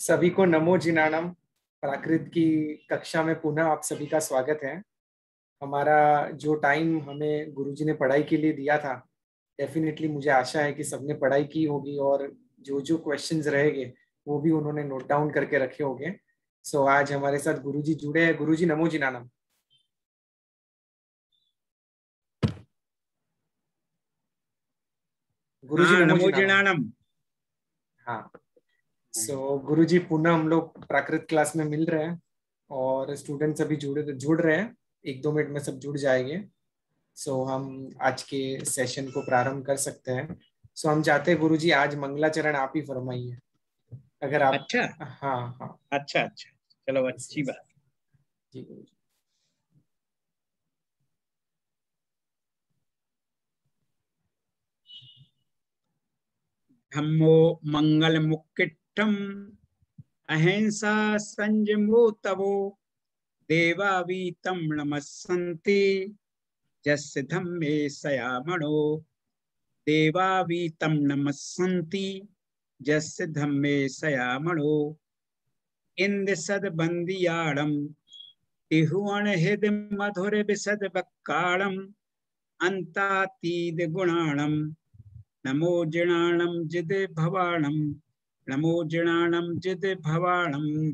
सभी को नमो जिनानम। प्राकृत की कक्षा में पुनः आप सभी का स्वागत है। हमारा जो टाइम हमें गुरुजी ने पढ़ाई के लिए दिया था, डेफिनेटली मुझे आशा है कि सबने पढ़ाई की होगी और जो जो क्वेश्चंस रहेंगे वो भी उन्होंने नोट डाउन करके रखे होंगे। सो आज हमारे साथ गुरुजी जुड़े हैं। गुरुजी नमो जिनानम। गुरुजी हाँ, नमो नमो जिनानम। जिनानम। हाँ। सो गुरुजी पुनः हम लोग प्राकृत क्लास में मिल रहे हैं और स्टूडेंट्स अभी जुड़ रहे हैं। 1-2 मिनट में सब जुड़ जाएंगे। सो हम आज के सेशन को प्रारंभ कर सकते हैं। सो हम चाहते हैं गुरुजी आज मंगलाचरण आप ही फरमाइए, अगर आप। अच्छा हाँ हाँ। अच्छा अच्छा, चलो यस अच्छी यस। बात। जी गुरुजी। धम्मो मंगल मुक्किट्ठम अहिंसा संयमो तवो देवावीतं नमस्सन्ति यस्य धम्मे सयामणो देवावीतं नमस्सन्ति यस्य धम्मे सयामणो इंद सदबंदियाड़म तिहुवन हृद मधुर विशद बक्काड़म अंतातीत गुणाणम नमो जिणाणम जिद भवाणम नमो जिणाणम जिद भवाणम।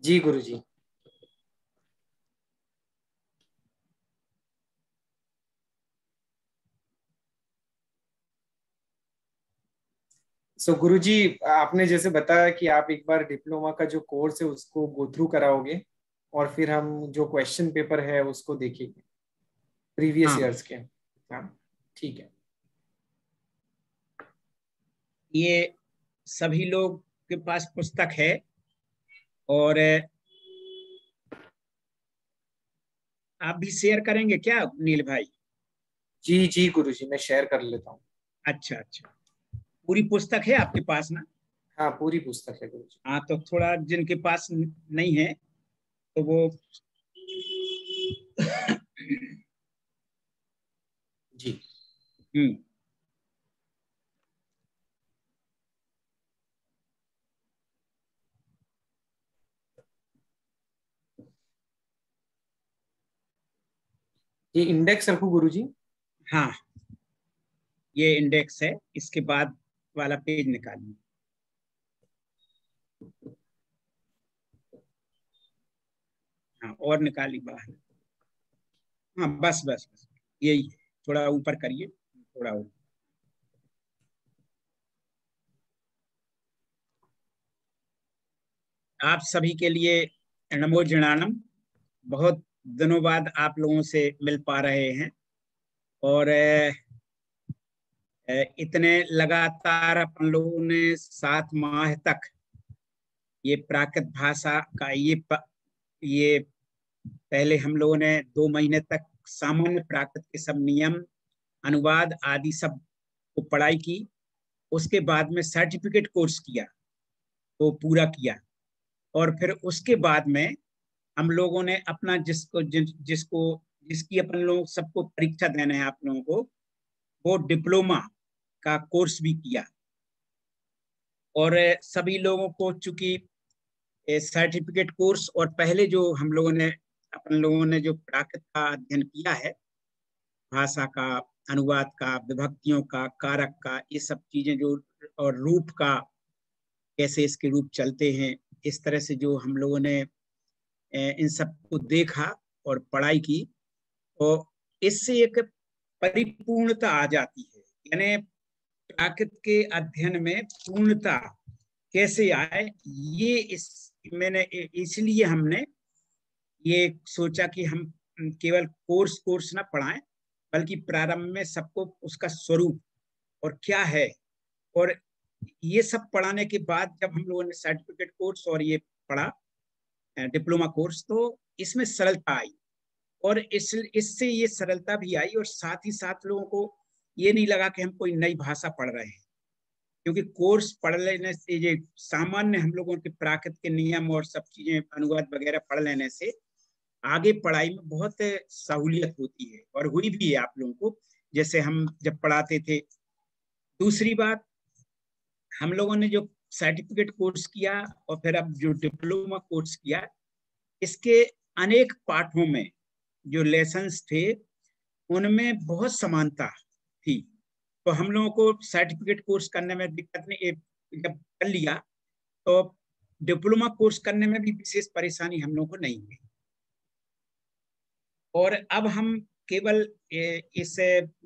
जी गुरुजी। सो गुरुजी, आपने जैसे बताया कि आप एक बार डिप्लोमा का जो कोर्स है उसको गो थ्रू कराओगे और फिर हम जो क्वेश्चन पेपर है उसको देखेंगे प्रीवियस हाँ, ईयर्स के। हाँ, ठीक है। ये सभी लोग के पास पुस्तक है और आप भी शेयर करेंगे क्या नील भाई? जी जी गुरुजी, मैं शेयर कर लेता हूँ। अच्छा अच्छा, पूरी पुस्तक है आपके पास ना? हाँ, पूरी पुस्तक है गुरुजी। हाँ, तो थोड़ा जिनके पास नहीं है तो वो जी। हम्म। ये इंडेक्स रखूं गुरुजी? हाँ, ये इंडेक्स है, इसके बाद वाला पेज निकालिए। हाँ, और निकालिए बाहर। हाँ, बस बस बस, यही है। थोड़ा ऊपर करिए, थोड़ा ऊपर। आप सभी के लिए नमो जिणानम। बहुत दिनों बाद आप लोगों से मिल पा रहे हैं और इतने लगातार अपन लोगों ने 7 माह तक ये प्राकृत भाषा का ये पहले हम लोगों ने 2 महीने तक सामान्य प्राकृत के सब नियम, अनुवाद आदि सब को पढ़ाई की। उसके बाद में सर्टिफिकेट कोर्स किया, वो पूरा किया। और फिर उसके बाद में हम लोगों ने अपना जिसकी अपन लोग सबको परीक्षा देना है आप लोगों को, वो डिप्लोमा का कोर्स भी किया। और सभी लोगों को चूंकि सर्टिफिकेट कोर्स और पहले जो हम लोगों ने अपन लोगों ने जो प्राकृत का अध्ययन किया है, भाषा का, अनुवाद का, विभक्तियों का, कारक का, ये सब चीजें जो, और रूप का, कैसे इसके रूप चलते हैं, इस तरह से जो हम लोगों ने इन सब को देखा और पढ़ाई की, तो इससे एक परिपूर्णता आ जाती है। यानी प्राकृत के अध्ययन में पूर्णता कैसे आए, ये इस मैंने इसलिए हमने ये सोचा कि हम केवल कोर्स कोर्स ना पढ़ाएं, बल्कि प्रारंभ में सबको उसका स्वरूप और क्या है, और ये सब पढ़ाने के बाद जब हम लोगों ने सर्टिफिकेट कोर्स और ये पढ़ा, डिप्लोमा कोर्स, तो इसमें सरलता आई। और इससे ये सरलता भी आई, और साथ ही साथ लोगों को ये नहीं लगा कि हम कोई नई भाषा पढ़ रहे हैं, क्योंकि कोर्स पढ़ लेने से, ये सामान्य हम लोगों के प्राकृत के नियम और सब चीजें, अनुवाद वगैरह पढ़ लेने से आगे पढ़ाई में बहुत सहूलियत होती है, और हुई भी है आप लोगों को, जैसे हम जब पढ़ाते थे। दूसरी बात, हम लोगों ने जो सर्टिफिकेट कोर्स किया और फिर अब जो डिप्लोमा कोर्स किया, इसके अनेक पाठों में जो लेसन्स थे उनमें बहुत समानता थी। तो हम लोगों को सर्टिफिकेट कोर्स करने में दिक्कत नहीं, जब कर लिया तो डिप्लोमा कोर्स करने में भी विशेष परेशानी हम लोगों को नहीं हुई। और अब हम केवल इस,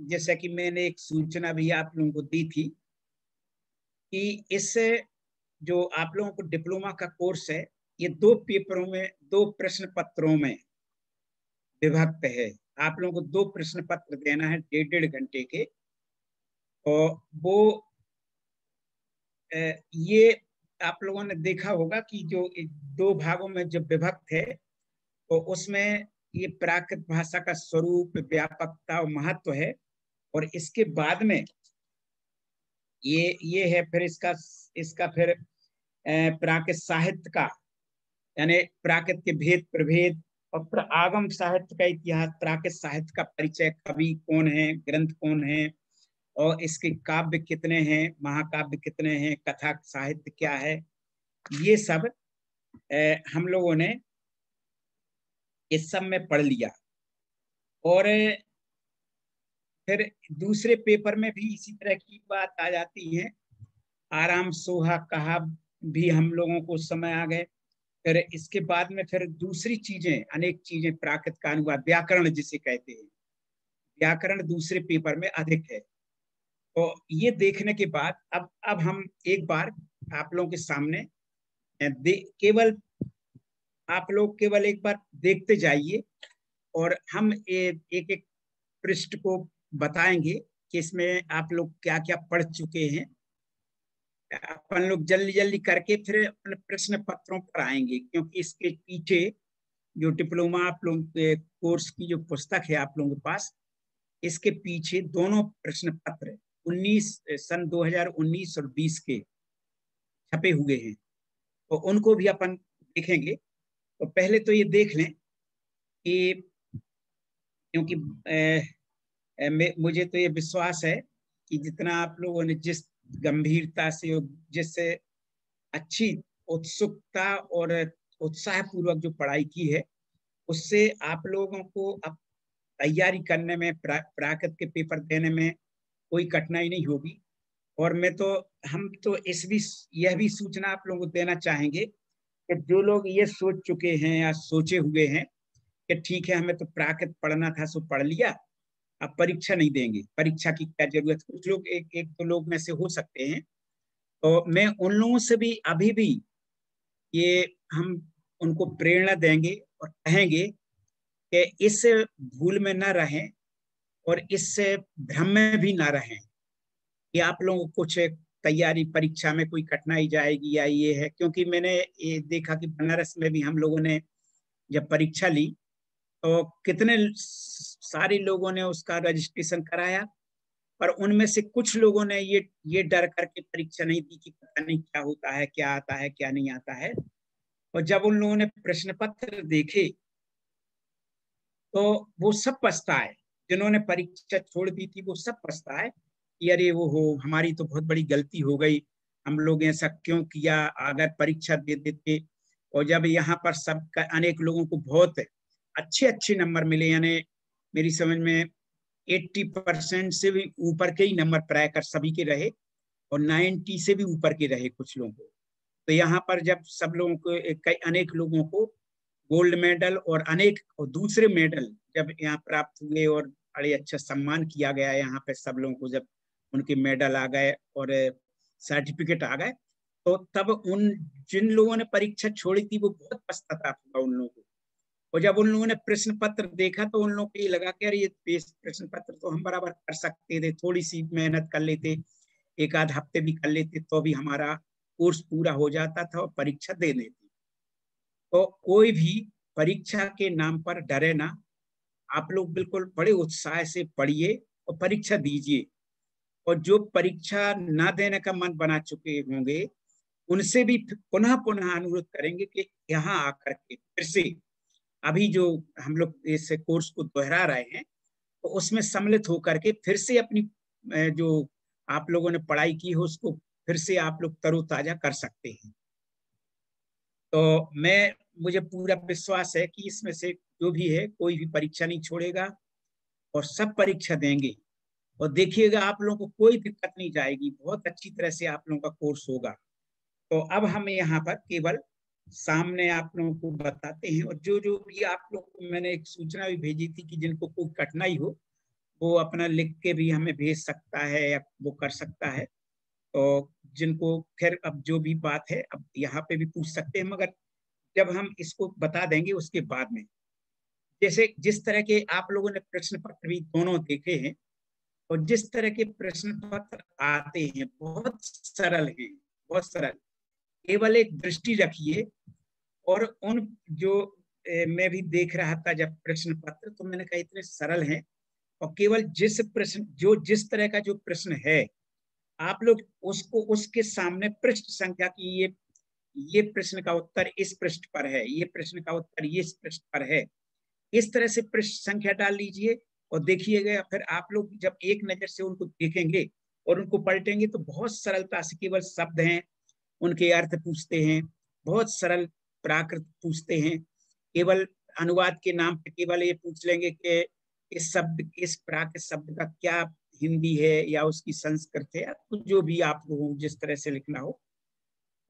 जैसे कि मैंने एक सूचना भी आप लोगों को दी थी कि इससे जो आप लोगों को डिप्लोमा का कोर्स है, ये 2 पेपरों में, 2 प्रश्न पत्रों में विभक्त है। आप लोगों को 2 प्रश्न पत्र देना है 1.5 घंटे के, और वो ये आप लोगों ने देखा होगा कि जो 2 भागों में जब विभक्त है, तो उसमें ये प्राकृत भाषा का स्वरूप, व्यापकता और महत्व है। और इसके बाद में ये है फिर इसका फिर प्राकृत साहित्य का, यानी प्राकृत के भेद प्रभेद, और आगम साहित्य का इतिहास, प्राकृत साहित्य का परिचय, कवि कौन है, ग्रंथ कौन है, और इसके काव्य कितने हैं, महाकाव्य कितने हैं, कथा साहित्य क्या है, ये सब हम लोगों ने इस सब में पढ़ लिया। और फिर दूसरे पेपर में भी इसी तरह की बात आ जाती है। आराम सोहा कहा भी हम लोगों को समय आ गए। फिर इसके बाद में फिर दूसरी चीजें, अनेक चीजें, प्राकृत का अनुवाद, व्याकरण जिसे कहते हैं, व्याकरण दूसरे पेपर में अधिक है। तो ये देखने के बाद अब हम एक बार आप लोगों के सामने केवल आप लोग केवल एक बार देखते जाइए, और हम एक एक पृष्ठ को बताएंगे कि इसमें आप लोग क्या क्या पढ़ चुके हैं। अपन लोग जल्दी जल्दी करके फिर अपने प्रश्न पत्रों पर आएंगे, क्योंकि इसके पीछे जो डिप्लोमा आप लोग के कोर्स की जो पुस्तक है आप लोगों के पास, इसके पीछे दोनों प्रश्न पत्र 2019 और 20 के छपे हुए हैं, तो उनको भी अपन देखेंगे। तो पहले तो ये देख लें कि, क्योंकि मुझे तो ये विश्वास है कि जितना आप लोगों ने जिस गंभीरता से और जिस अच्छी उत्सुकता और उत्साह पूर्वक जो पढ़ाई की है, उससे आप लोगों को अब तैयारी करने में, प्राकृत के पेपर देने में कोई कठिनाई नहीं होगी। और हम तो यह भी सूचना आप लोगों को देना चाहेंगे कि जो लोग ये सोच चुके हैं या सोचे हुए हैं कि ठीक है हमें तो प्राकृत पढ़ना था सो पढ़ लिया, अब परीक्षा नहीं देंगे, परीक्षा की क्या जरूरत। कुछ लोग एक दो लोग में से हो सकते हैं, तो मैं उन लोगों से भी अभी भी ये हम उनको प्रेरणा देंगे और कहेंगे कि इस भूल में ना रहें और इस भ्रम में भी ना रहें कि आप लोगों को कुछ तैयारी परीक्षा में कोई कठिनाई जाएगी या ये है। क्योंकि मैंने ये देखा कि बनारस में भी हम लोगों ने जब परीक्षा ली तो कितने सारे लोगों ने उसका रजिस्ट्रेशन कराया, पर उनमें से कुछ लोगों ने ये डर करके परीक्षा नहीं दी कि पता नहीं क्या होता है, क्या आता है, क्या नहीं आता है। और जब उन लोगों ने प्रश्न पत्र देखे तो वो सब पछताए, जिन्होंने परीक्षा छोड़ दी थी वो सब पछताए कि अरे वो हो, हमारी तो बहुत बड़ी गलती हो गई, हम लोग ऐसा क्यों किया, अगर परीक्षा दे देते। और जब यहाँ पर सब अनेक लोगों को बहुत अच्छे अच्छे नंबर मिले, यानी मेरी समझ में 80% से भी ऊपर के ही नंबर प्राय कर सभी के रहे, और 90 से भी ऊपर के रहे कुछ लोगों को। तो यहाँ पर जब सब लोगों को, अनेक लोगों को गोल्ड मेडल और अनेक और दूसरे मेडल जब यहाँ प्राप्त हुए और बड़े अच्छा सम्मान किया गया यहाँ पे सब लोगों को, जब उनके मेडल आ गए और सर्टिफिकेट आ गए, तो तब उन जिन लोगों ने परीक्षा छोड़ी थी वो बहुत पश्चाताप हुआ उन लोगों को। और जब उन लोगों ने प्रश्न पत्र देखा तो उन लोगों को ये लगा कि यार ये प्रश्न पत्र तो हम बराबर कर सकते थे, थोड़ी सी मेहनत कर लेते, एक आध हफ्ते भी कर लेते तो भी हमारा कोर्स पूरा हो जाता था और परीक्षा दे देती। तो कोई भी परीक्षा के नाम पर डरे ना, आप लोग बिल्कुल बड़े उत्साह से पढ़िए और परीक्षा दीजिए। और जो परीक्षा ना देने का मन बना चुके होंगे उनसे भी पुनः पुनः अनुरोध करेंगे कि यहाँ आकर के फिर से अभी जो हम लोग इस कोर्स को दोहरा रहे हैं तो उसमें सम्मिलित होकर के फिर से अपनी जो आप लोगों ने पढ़ाई की हो उसको फिर से आप लोग तरोताजा कर सकते हैं। तो मुझे पूरा विश्वास है कि इसमें से जो भी है कोई भी परीक्षा नहीं छोड़ेगा और सब परीक्षा देंगे, और देखिएगा आप लोगों को कोई दिक्कत नहीं जाएगी, बहुत अच्छी तरह से आप लोगों का कोर्स होगा। तो अब हम यहाँ पर केवल सामने आप लोगों को बताते हैं, और जो जो भी आप लोग को मैंने एक सूचना भी भेजी थी कि जिनको कोई कठिनाई हो वो अपना लिख के भी हमें भेज सकता है या वो कर सकता है। तो जिनको खैर अब जो भी बात है अब यहाँ पे भी पूछ सकते हैं, मगर जब हम इसको बता देंगे उसके बाद में, जैसे जिस तरह के आप लोगों ने प्रश्न पत्र भी दोनों देखे हैं और जिस तरह के प्रश्न पत्र आते हैं बहुत सरल हैं, बहुत सरल। केवल एक दृष्टि रखिए, और उन जो मैं भी देख रहा था जब प्रश्न पत्र, तो मैंने कहा इतने सरल हैं, और केवल जिस प्रश्न जो जिस तरह का जो प्रश्न है आप लोग उसको उसके सामने पृष्ठ संख्या की ये प्रश्न का उत्तर इस पृष्ठ पर है, ये प्रश्न का उत्तर ये इस पृष्ठ पर है, इस तरह से पृष्ठ संख्या डाल लीजिए और देखिएगा। फिर आप लोग जब एक नजर से उनको देखेंगे और उनको पलटेंगे तो बहुत सरलता से केवल शब्द हैं, उनके अर्थ पूछते हैं, बहुत सरल प्राकृत पूछते हैं। केवल अनुवाद के नाम पे केवल ये पूछ लेंगे कि इस प्राकृत शब्द का क्या हिंदी है या उसकी संस्कृत है, या जो भी आप लोगों को जिस तरह से लिखना हो।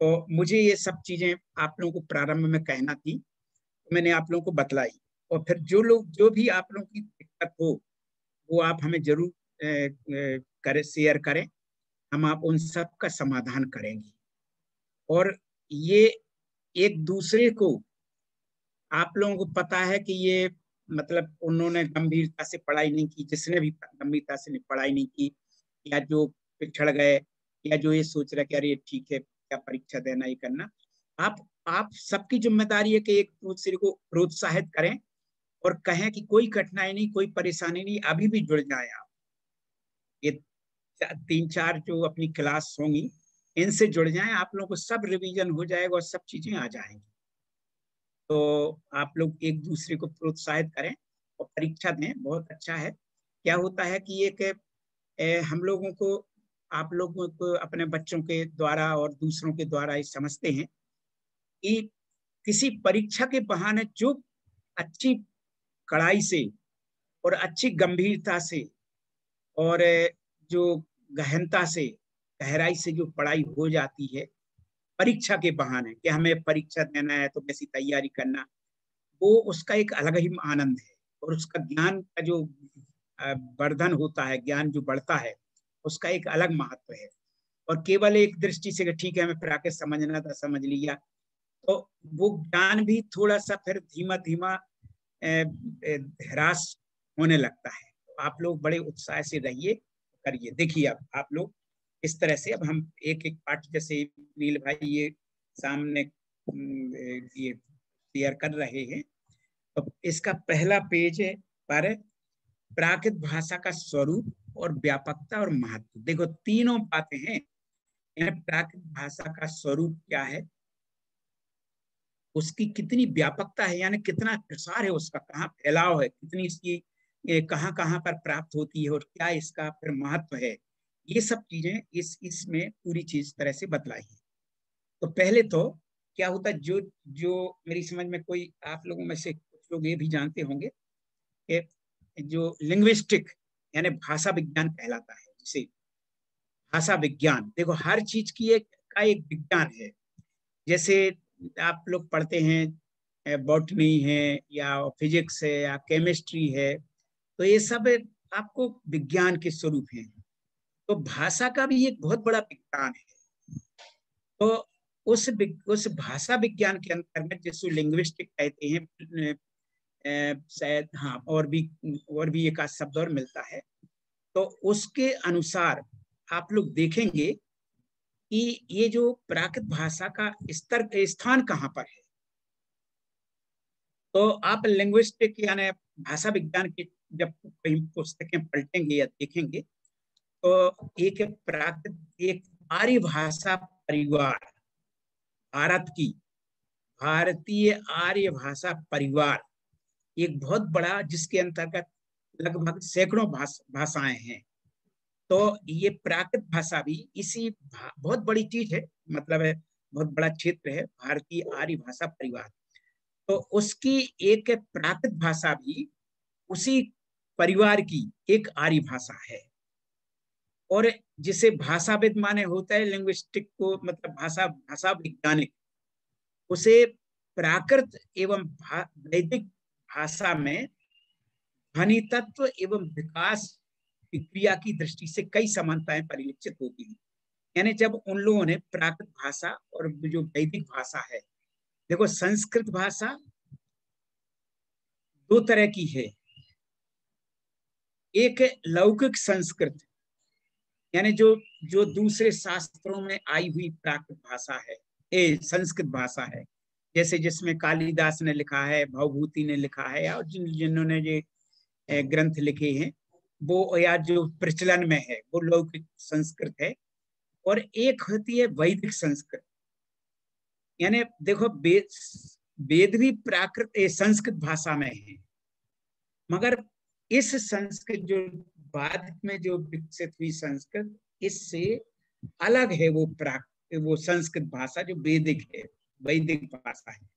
तो मुझे ये सब चीजें आप लोगों को प्रारंभ में कहना थी, तो मैंने आप लोगों को बतलाई। और फिर जो भी आप लोगों की दिक्कत हो वो आप हमें जरूर करें, शेयर करें, हम आप उन सब का समाधान करेंगे। और ये एक दूसरे को, आप लोगों को पता है कि ये मतलब उन्होंने गंभीरता से पढ़ाई नहीं की, जिसने भी गंभीरता से पढ़ाई नहीं की, या जो पिछड़ गए, या जो ये सोच रहे कि अरे ठीक है क्या परीक्षा देना ही करना, आप सबकी जिम्मेदारी है कि एक दूसरे को प्रोत्साहित करें और कहें कि कोई कठिनाई नहीं, कोई परेशानी नहीं, अभी भी जुड़ जाए आप। ये 3-4 जो अपनी क्लास होंगी इनसे जुड़ जाएं, आप लोगों को सब रिवीजन हो जाएगा और सब चीजें आ जाएंगी। तो आप लोग एक दूसरे को प्रोत्साहित करें और परीक्षा दें, बहुत अच्छा है। क्या होता है कि एक हम लोगों को, आप लोगों को अपने बच्चों के द्वारा और दूसरों के द्वारा ये समझते हैं कि किसी परीक्षा के बहाने जो अच्छी कड़ाई से और अच्छी गंभीरता से और जो गहनता से, गहराई से जो पढ़ाई हो जाती है परीक्षा के बहाने कि हमें परीक्षा देना है तो कैसी तैयारी करना, वो उसका एक अलग ही आनंद है। और उसका ज्ञान का जो वर्धन होता है, ज्ञान जो बढ़ता है, उसका एक अलग महत्व है। और केवल एक दृष्टि से ठीक है हमें प्राकृत समझना था, समझ लिया, तो वो ज्ञान भी थोड़ा सा फिर धीमा धीमा ह्रास होने लगता है। तो आप लोग बड़े उत्साह से रहिए, करिए। देखिए अब आप लोग इस तरह से, अब हम एक एक पार्ट, जैसे नील भाई ये सामने ये शेयर कर रहे हैं, तो इसका पहला पेज है पर प्राकृत भाषा का स्वरूप और व्यापकता और महत्व। देखो तीनों बातें हैं। प्राकृत भाषा का स्वरूप क्या है, उसकी कितनी व्यापकता है, यानी कितना प्रसार है उसका, कहाँ फैलाव है, कितनी इसकी कहाँ कहाँ पर प्राप्त होती है और क्या इसका फिर महत्व है, ये सब चीजें इसमें पूरी चीज तरह से बतलाई है। तो पहले तो क्या होता है, जो जो मेरी समझ में, कोई आप लोगों में से कुछ लोग ये भी जानते होंगे कि जो लिंग्विस्टिक यानी भाषा विज्ञान कहलाता है, जिसे भाषा विज्ञान, देखो हर चीज की एक विज्ञान है। जैसे आप लोग पढ़ते हैं बॉटनी है या फिजिक्स है या केमिस्ट्री है, तो ये सब आपको विज्ञान के स्वरूप हैं। तो भाषा का भी एक बहुत बड़ा विज्ञान है। तो उस भाषा विज्ञान के अंतर्गत जिसको लिंग्विस्टिक कहते हैं, शायद हाँ, और भी एक आध शब्द और मिलता है। तो उसके अनुसार आप लोग देखेंगे कि ये जो प्राकृत भाषा का स्थान कहाँ पर है। तो आप लिंग्विस्टिक यानी भाषा विज्ञान की जब कहीं पुस्तकें पलटेंगे या देखेंगे, तो एक आर्य भाषा परिवार, भारतीय आर्य भाषा परिवार एक बहुत बड़ा, जिसके अंतर्गत लगभग सैकड़ों भाषाएं हैं। तो ये प्राकृत भाषा भी इसी बहुत बड़ी चीज है, मतलब है बहुत बड़ा क्षेत्र है भारतीय आर्य भाषा परिवार। तो उसकी एक प्राकृत भाषा भी उसी परिवार की एक आर्य भाषा है। और जिसे भाषाविद माने होता है लिंग्विस्टिक को, मतलब भाषा वैज्ञानिक, उसे प्राकृत एवं वैदिक भाषा में ध्वनि तत्व एवं विकास की क्रिया की दृष्टि से कई समानताएं परिलक्षित होती हैं। यानी जब उन लोगों ने प्राकृत भाषा और जो वैदिक भाषा है, देखो संस्कृत भाषा दो तरह की है। एक लौकिक संस्कृत, यानी जो जो दूसरे शास्त्रों में आई हुई प्राकृत भाषा है, संस्कृत भाषा है, जैसे जिसमें कालिदास ने लिखा है, भवभूति ने लिखा है, और जिन्होंने ये ग्रंथ लिखे हैं वो, या जो प्रचलन में है वो लौकिक संस्कृत है। और एक होती है वैदिक संस्कृत। यानी देखो वेद भी प्राकृत संस्कृत भाषा में है, मगर इस संस्कृत जो बाद में जो विकसित हुई संस्कृत, इससे अलग है वो संस्कृत भाषा जो वैदिक है, वैदिक भाषा है।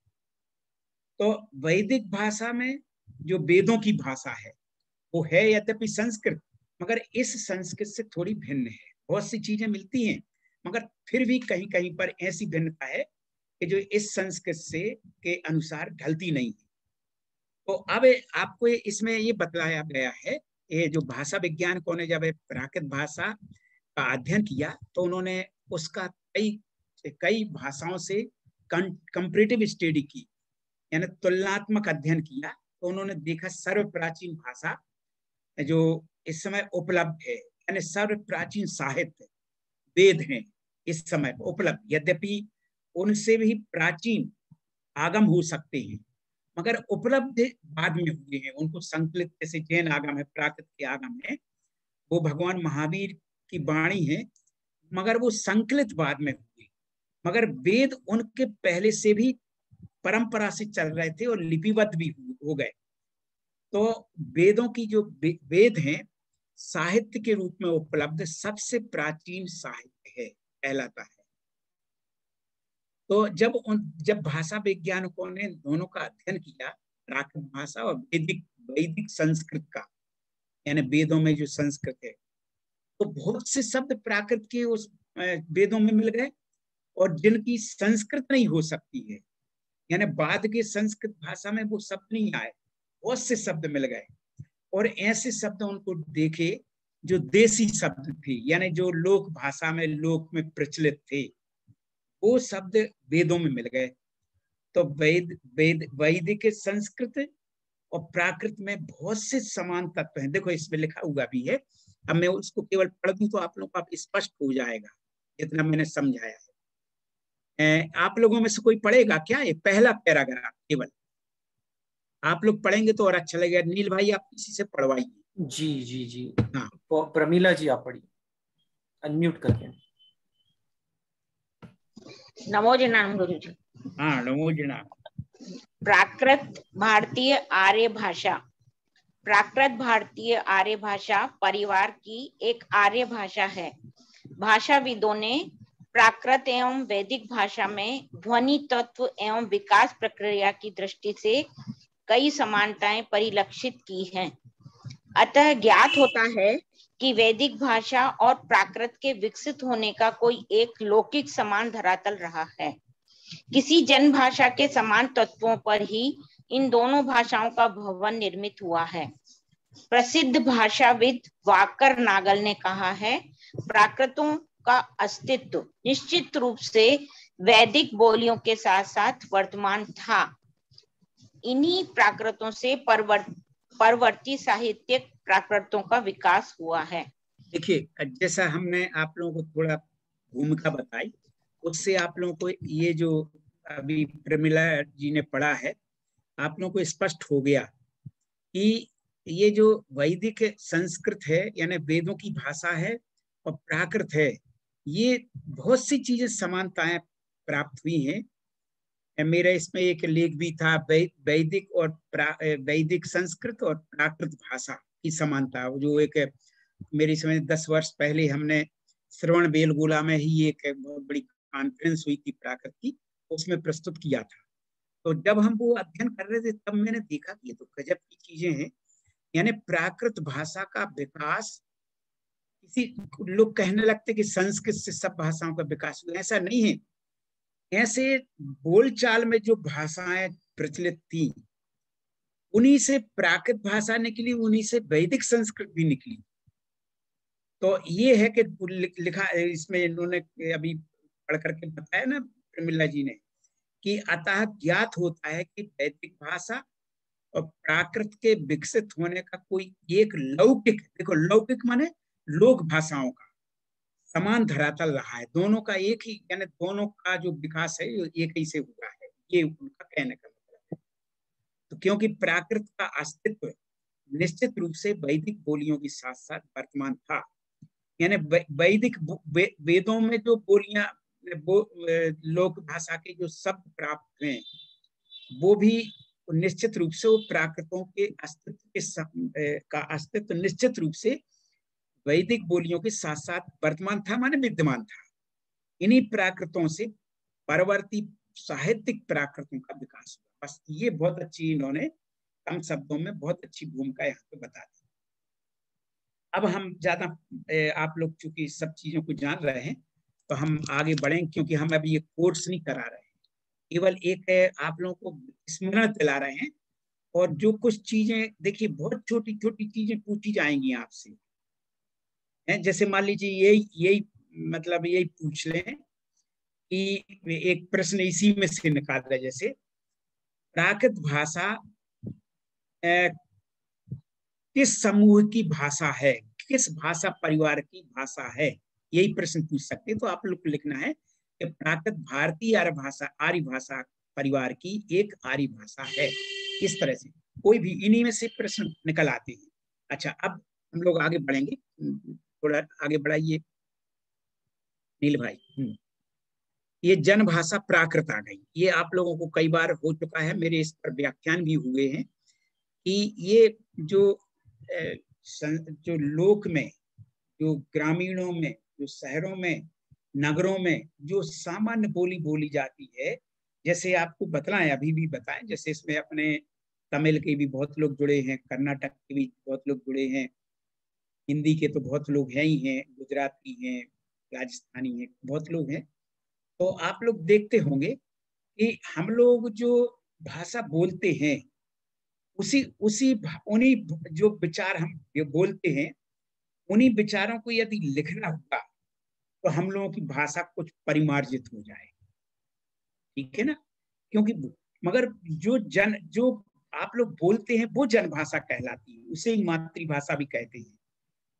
तो वैदिक भाषा में जो वेदों की भाषा है वो है यद्यपि संस्कृत, मगर इस संस्कृत से थोड़ी भिन्न है। बहुत सी चीजें मिलती हैं, मगर फिर भी कहीं कहीं पर ऐसी भिन्नता है कि जो इस संस्कृत से के अनुसार ढलती नहीं है। तो अब आपको इसमें ये बतलाया गया है, ये जो भाषा वैज्ञानिकों ने जब प्राकृत भाषा का अध्ययन किया तो उन्होंने उसका कई भाषाओं से कंपैरेटिव स्टडी की, यानी तुलनात्मक अध्ययन किया। तो उन्होंने देखा सर्व प्राचीन भाषा जो इस समय उपलब्ध है, यानी सर्व प्राचीन साहित्य वेद हैं इस समय उपलब्ध, यद्यपि उनसे भी प्राचीन आगम हो सकते हैं, मगर उपलब्ध बाद में हुए हैं। उनको संकलित, जैसे जैन आगम है, प्राकृत के आगम है, वो भगवान महावीर की वाणी है, मगर वो संकलित बाद में हुए। मगर वेद उनके पहले से भी परंपरा से चल रहे थे और लिपिबद्ध भी हो गए। तो वेदों की जो वेद हैं साहित्य के रूप में उपलब्ध सबसे प्राचीन साहित्य है, कहलाता है। तो जब भाषा वैज्ञानिकों ने दोनों का अध्ययन किया, प्राकृत भाषा और वैदिक संस्कृत का, यानी वेदों में जो संस्कृत है, तो बहुत से शब्द प्राकृत के उस वेदों में मिल गए और जिनकी संस्कृत नहीं हो सकती है, यानी बाद के संस्कृत भाषा में वो शब्द नहीं आए, बहुत से शब्द मिल गए। और ऐसे शब्द उनको देखे जो देसी शब्द थे, यानी जो लोक भाषा में लोक में प्रचलित थे, वो शब्द वेदों में मिल गए। तो वैदिक संस्कृत और प्राकृत में बहुत से समान तत्व हैं। देखो इसमें लिखा हुआ भी है, अब मैं उसको केवल पढ़ दूं तो आप लोगों को स्पष्ट हो जाएगा जितना मैंने समझाया है। आप लोगों में से कोई पढ़ेगा क्या? ये पहला पैराग्राफ केवल आप लोग पढ़ेंगे तो और अच्छा लगेगा। नील भाई आप किसी से पढ़वाइए। जी जी जी, हाँ प्रमीला जी आप पढ़िए, अनम्यूट करके। नमो जनाम गुरु जी। हाँ नमो जनाम। प्राकृत भारतीय आर्य भाषा। प्राकृत भारतीय आर्य भाषा परिवार की एक आर्य भाषा है। भाषाविदों ने प्राकृत एवं वैदिक भाषा में ध्वनि तत्व एवं विकास प्रक्रिया की दृष्टि से कई समानताएं परिलक्षित की हैं। अतः ज्ञात होता है कि वैदिक भाषा और प्राकृत के विकसित होने का कोई एक लौकिक समान धरातल रहा है। किसी जन भाषा के समान तत्वों पर ही इन दोनों भाषाओं का भवन निर्मित हुआ है। प्रसिद्ध भाषाविद वाकर नागल ने कहा है, प्राकृतों का अस्तित्व निश्चित रूप से वैदिक बोलियों के साथ साथ वर्तमान था। इन्हीं प्राकृतों से परवर्ती साहित्यिक प्राकृतों का विकास हुआ है। देखिए जैसा हमने आप लोगों को थोड़ा भूमिका बताई, उससे आप लोगों को ये जो अभी प्रमिला जी ने पढ़ा है, आप लोगों को स्पष्ट हो गया कि ये जो वैदिक संस्कृत है, यानी वेदों की भाषा है, और प्राकृत है, ये बहुत सी चीजें समानताएं प्राप्त हुई हैं। मेरा इसमें एक लेख भी था, वैदिक संस्कृत और प्राकृत भाषा की समानता, जो एक मेरी समझ 10 वर्ष पहले हमने श्रवण बेलगोला में ही एक बहुत बड़ी कॉन्फ्रेंस हुई थी प्राकृत की, उसमें प्रस्तुत किया था। तो जब हम वो अध्ययन कर रहे थे तब मैंने देखा कि ये तो गजब की चीजें हैं। यानी प्राकृत भाषा का विकास, किसी लोग कहने लगते कि संस्कृत से सब भाषाओं का विकास हुआ, ऐसा नहीं है। ऐसे बोलचाल में जो भाषाएं प्रचलित थी उन्हीं से प्राकृत भाषा निकली, उन्हीं से वैदिक संस्कृत भी निकली। तो ये है कि लिखा इसमें इन्होंने अभी पढ़ करके बताया ना प्रमिला जी ने, कि अतः ज्ञात होता है कि वैदिक भाषा और प्राकृत के विकसित होने का कोई एक लौकिक, देखो लौकिक माने लोक भाषाओं का समान धरातल रहा है। दोनों का एक ही, यानी दोनों का जो विकास है एक ही से हुआ है, ये उनका कहने का मतलब है। तो क्योंकि प्राकृत का अस्तित्व निश्चित रूप से वैदिक बोलियों के साथ साथ वर्तमान था। यानी वैदिक वेदों में जो बोलियां लोक भाषा के जो शब्द प्राप्त हुए वो भी निश्चित रूप से वो प्राकृतों के अस्तित्व का अस्तित्व निश्चित रूप से वैदिक बोलियों के साथ साथ वर्तमान था, माने विद्यमान था। इन्हीं प्राकृतों से परवर्ती साहित्यिक प्राकृतों का विकास हुआ। बस ये बहुत अच्छी, इन्होंने कम शब्दों में बहुत अच्छी भूमिका यहाँ पे बता दी। अब हम ज्यादा आप लोग चूंकि सब चीजों को जान रहे हैं तो हम आगे बढ़ें, क्योंकि हम अभी ये कोर्स नहीं करा रहे हैं, केवल एक आप लोगों को स्मरण दिला रहे हैं। और जो कुछ चीजें देखिए बहुत छोटी छोटी चीजें पूछी जाएंगी आपसे, जैसे मान लीजिए यही मतलब यही पूछ लें कि एक प्रश्न इसी में से निकाल रहे, जैसे प्राकृत भाषा किस समूह की भाषा है, किस भाषा परिवार की भाषा है, यही प्रश्न पूछ सकते हैं। तो आप लोग को लिखना है कि प्राकृत भारतीय आर्य भाषा परिवार की एक आर्य भाषा है। इस तरह से कोई भी इन्हीं में से प्रश्न निकल आते हैं। अच्छा, अब हम लोग आगे बढ़ेंगे, थोड़ा आगे बढ़ाइए नील भाई। ये जन भाषा प्राकृत आ गई, ये आप लोगों को कई बार हो चुका है, मेरे इस पर व्याख्यान भी हुए हैं कि ये जो लोक में, जो ग्रामीणों में, जो शहरों में, नगरों में जो सामान्य बोली बोली जाती है, जैसे आपको बतलाएं, अभी भी बताएं, जैसे इसमें अपने तमिल के भी बहुत लोग जुड़े हैं, कर्नाटक के भी बहुत लोग जुड़े हैं, हिंदी के तो बहुत लोग हैं ही हैं, गुजराती हैं, राजस्थानी हैं, बहुत लोग हैं। तो आप लोग देखते होंगे कि हम लोग जो भाषा बोलते हैं उन्हीं जो विचार हम बोलते हैं, उन्हीं विचारों को यदि लिखना होगा तो हम लोगों की भाषा कुछ परिमार्जित हो जाए, ठीक है ना। क्योंकि मगर जो आप लोग बोलते हैं वो जनभाषा कहलाती है, उसे ही मातृभाषा भी कहते हैं।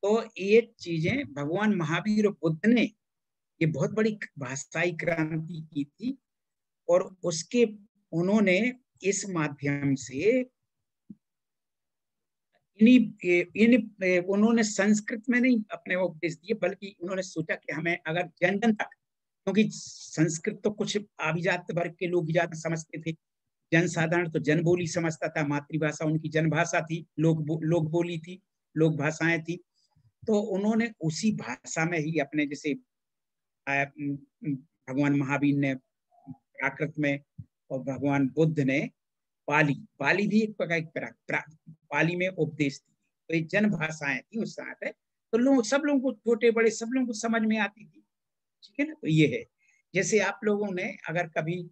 तो ये चीजें भगवान महावीर और बुद्ध ने ये बहुत बड़ी भाषाई क्रांति की थी, और उसके उन्होंने इस माध्यम से उन्होंने संस्कृत में नहीं अपने उपदेश दिए, बल्कि उन्होंने सोचा कि हमें अगर जन जन तक, क्योंकि संस्कृत तो कुछ अभिजात वर्ग के लोग ही ज्यादा समझते थे, जनसाधारण तो जन बोली समझता था, मातृभाषा उनकी जनभाषा थी, लोक बोली थी, लोक भाषाएं थी। तो उन्होंने उसी भाषा में ही अपने, जैसे भगवान महावीर ने प्राकृत में और भगवान बुद्ध ने पाली भी एक प्रकार पाली में उपदेश दी। तो ये जन भाषाएं थी उस समय पे, तो सब लोगों को, छोटे बड़े सब लोगों को समझ में आती थी, ठीक है ना। तो ये है, जैसे आप लोगों ने अगर कभी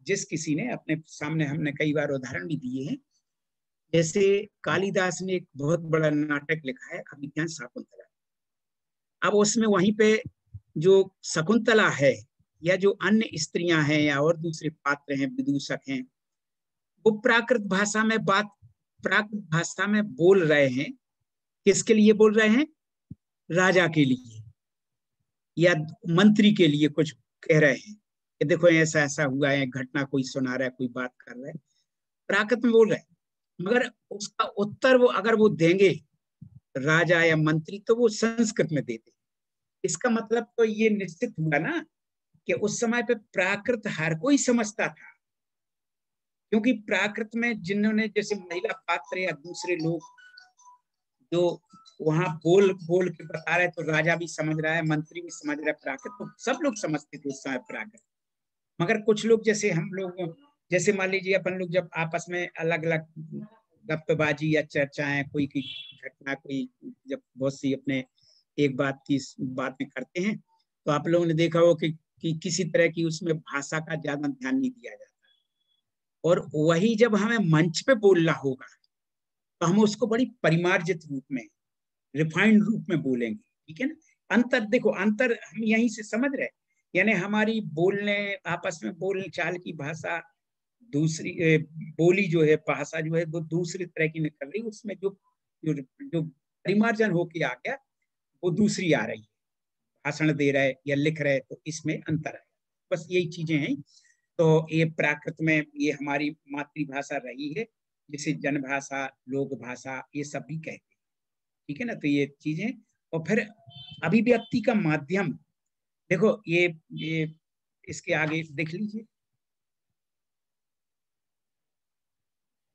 जिस किसी ने अपने सामने, हमने कई बार उदाहरण भी दिए हैं, जैसे कालिदास ने एक बहुत बड़ा नाटक लिखा है अभिज्ञान शाकुंतला। अब उसमें वहीं पे जो शकुंतला है या जो अन्य स्त्रियां हैं या और दूसरे पात्र हैं, विदूषक हैं, वो प्राकृत भाषा में बोल रहे हैं। किसके लिए बोल रहे हैं? राजा के लिए या मंत्री के लिए कुछ कह रहे हैं कि देखो ऐसा ऐसा हुआ है, घटना कोई सुना रहा है, कोई बात कर रहा है, प्राकृत में बोल रहे हैं। मगर उसका उत्तर वो अगर वो देंगे राजा या मंत्री, तो वो संस्कृत में देते। इसका मतलब तो ये निश्चित हुआ ना कि उस समय पे प्राकृत हर कोई समझता था, क्योंकि प्राकृत में जिन्होंने, जैसे महिला पात्र या दूसरे लोग जो वहां बोल बोल के बता रहे, तो राजा भी समझ रहा है, मंत्री भी समझ रहा है प्राकृत, तो सब लोग समझते थे उस समय प्राकृत। मगर कुछ लोग, जैसे हम लोग, जैसे मान लीजिए अपन लोग जब आपस में अलग अलग गप्पेबाजी या चर्चाएं, कोई की घटना, कोई जब बहुत सी अपने एक बात की बात में करते हैं, तो आप लोगों ने देखा हो कि किसी तरह की उसमें भाषा का ज्यादा ध्यान नहीं दिया जाता। और वही जब हमें मंच पे बोलना होगा तो हम उसको बड़ी परिमार्जित रूप में, रिफाइंड रूप में बोलेंगे, ठीक है ना। अंतर देखो, अंतर हम यहीं से समझ रहे, यानी हमारी बोलने, आपस में बोलने चाल की भाषा दूसरी, बोली जो है, भाषा जो है वो दूसरी तरह की निकल रही, उसमें जो जो, जो परिमार्जन होके आ गया वो दूसरी आ रही है, भाषण दे रहे या लिख रहे, तो इसमें अंतर है। बस यही चीजें हैं। तो ये प्राकृत में ये हमारी मातृभाषा रही है, जिसे जनभाषा, लोक भाषा ये सब भी कहते हैं, ठीक है ना। तो ये चीजें, और फिर अभिव्यक्ति का माध्यम, देखो ये इसके आगे देख लीजिए,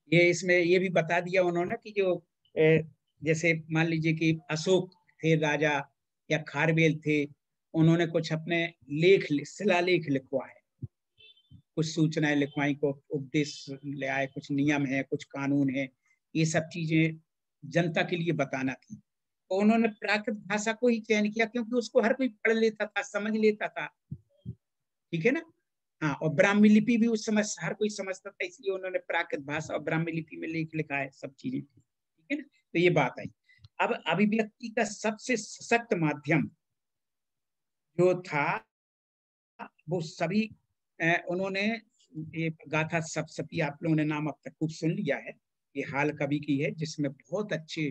ये इसमें ये भी बता दिया उन्होंने कि जो जैसे मान लीजिए कि अशोक थे राजा या खारवेल थे, उन्होंने कुछ अपने लेख, शिलालेख लिखवाए, कुछ सूचनाएं लिखवाई, को उपदेश ले आए, कुछ नियम है, कुछ कानून है, ये सब चीजें जनता के लिए बताना थी। तो उन्होंने प्राकृत भाषा को ही चयन किया, क्योंकि उसको हर कोई पढ़ लेता था, समझ लेता था, ठीक है ना। हाँ, और ब्राह्मी लिपि भी उस समय हर कोई समझता था, इसलिए उन्होंने प्राकृत भाषा और ब्राह्मी लिपि में लेख लिखा है, सब चीजें, ठीक है ना। तो ये बात आई। अब अभिव्यक्ति का सबसे सशक्त माध्यम जो था, वो सभी उन्होंने, ये गाथा सप्तशती आप लोगों ने नाम अब तक खूब सुन लिया है, ये हाल कवि की है, जिसमें बहुत अच्छे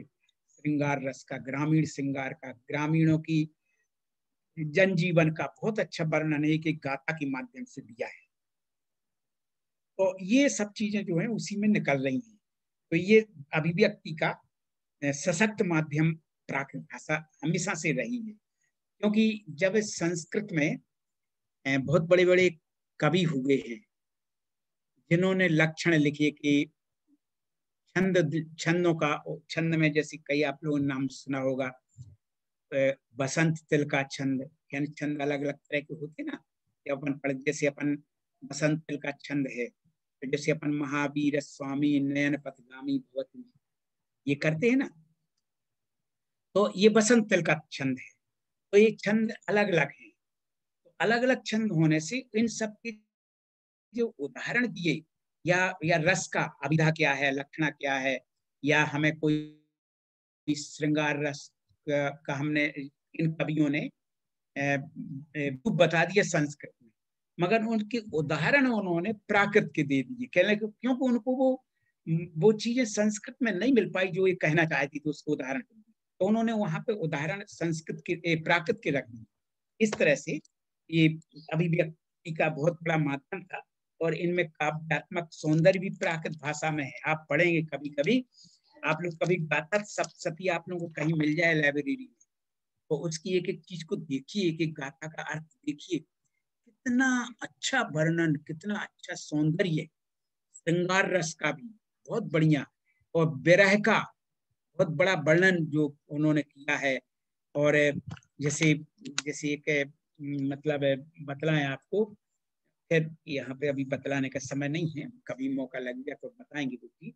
श्रृंगार रस का, ग्रामीण श्रृंगार का, ग्रामीणों की जनजीवन का बहुत अच्छा वर्णन एक एक गाथा के माध्यम से दिया है। तो ये सब चीजें जो है उसी में निकल रही हैं। तो ये अभिव्यक्ति का सशक्त माध्यम प्राकृत भाषा हमेशा से रही है, क्योंकि जब संस्कृत में बहुत बड़े बड़े कवि हुए हैं, जिन्होंने लक्षण लिखे कि छंद, छंदों का, छंद में जैसे कई आप लोगों ने नाम सुना होगा, बसंत तिल का छंद, यानी छंद अलग अलग तरह के होते ना, अपन पढ़, जैसे अपन बसंत तिल का छंद है, तो जैसे अपन महावीर स्वामी नयन पथगामी भवती, ये करते हैं ना, तो ये बसंत तिल का छंद है। तो ये छंद अलग अलग है, तो अलग अलग छंद होने से इन सब के जो उदाहरण दिए, या रस का अभिधा क्या है, लक्षणा क्या है, या हमें कोई श्रृंगार रस का हमने, इन कवियों ने बता दिया संस्कृत में, मगर उनके उदाहरण उन्होंने प्राकृत के दे दिए, कहने को, क्योंकि उनको वो चीजें संस्कृत में नहीं मिल पाई जो ये कहना चाहती थी, उसको उदाहरण, तो उन्होंने वहां पे उदाहरण संस्कृत के, प्राकृत के रख दिए। इस तरह से ये अभिव्यक्ति का बहुत बड़ा माध्यम था, और इनमें काव्यात्मक सौंदर्य भी प्राकृत भाषा में है। आप पढ़ेंगे कभी कभी, आप लोग कभी गाथा सप्तशती आप लोगों को कहीं मिल जाए लाइब्रेरी में, तो उसकी एक एक चीज को देखिए, एक एक गाथा का अर्थ देखिए, कितना अच्छा वर्णन, कितना अच्छा सौंदर्य, श्रृंगार रस का भी बहुत बढ़िया, और विरह का बहुत बड़ा वर्णन जो उन्होंने किया है। और जैसे जैसे एक मतलब बतलाएं आपको, फिर यहाँ पे अभी बतलाने का समय नहीं है, कभी मौका लग गया तो बताएंगे वो चीज।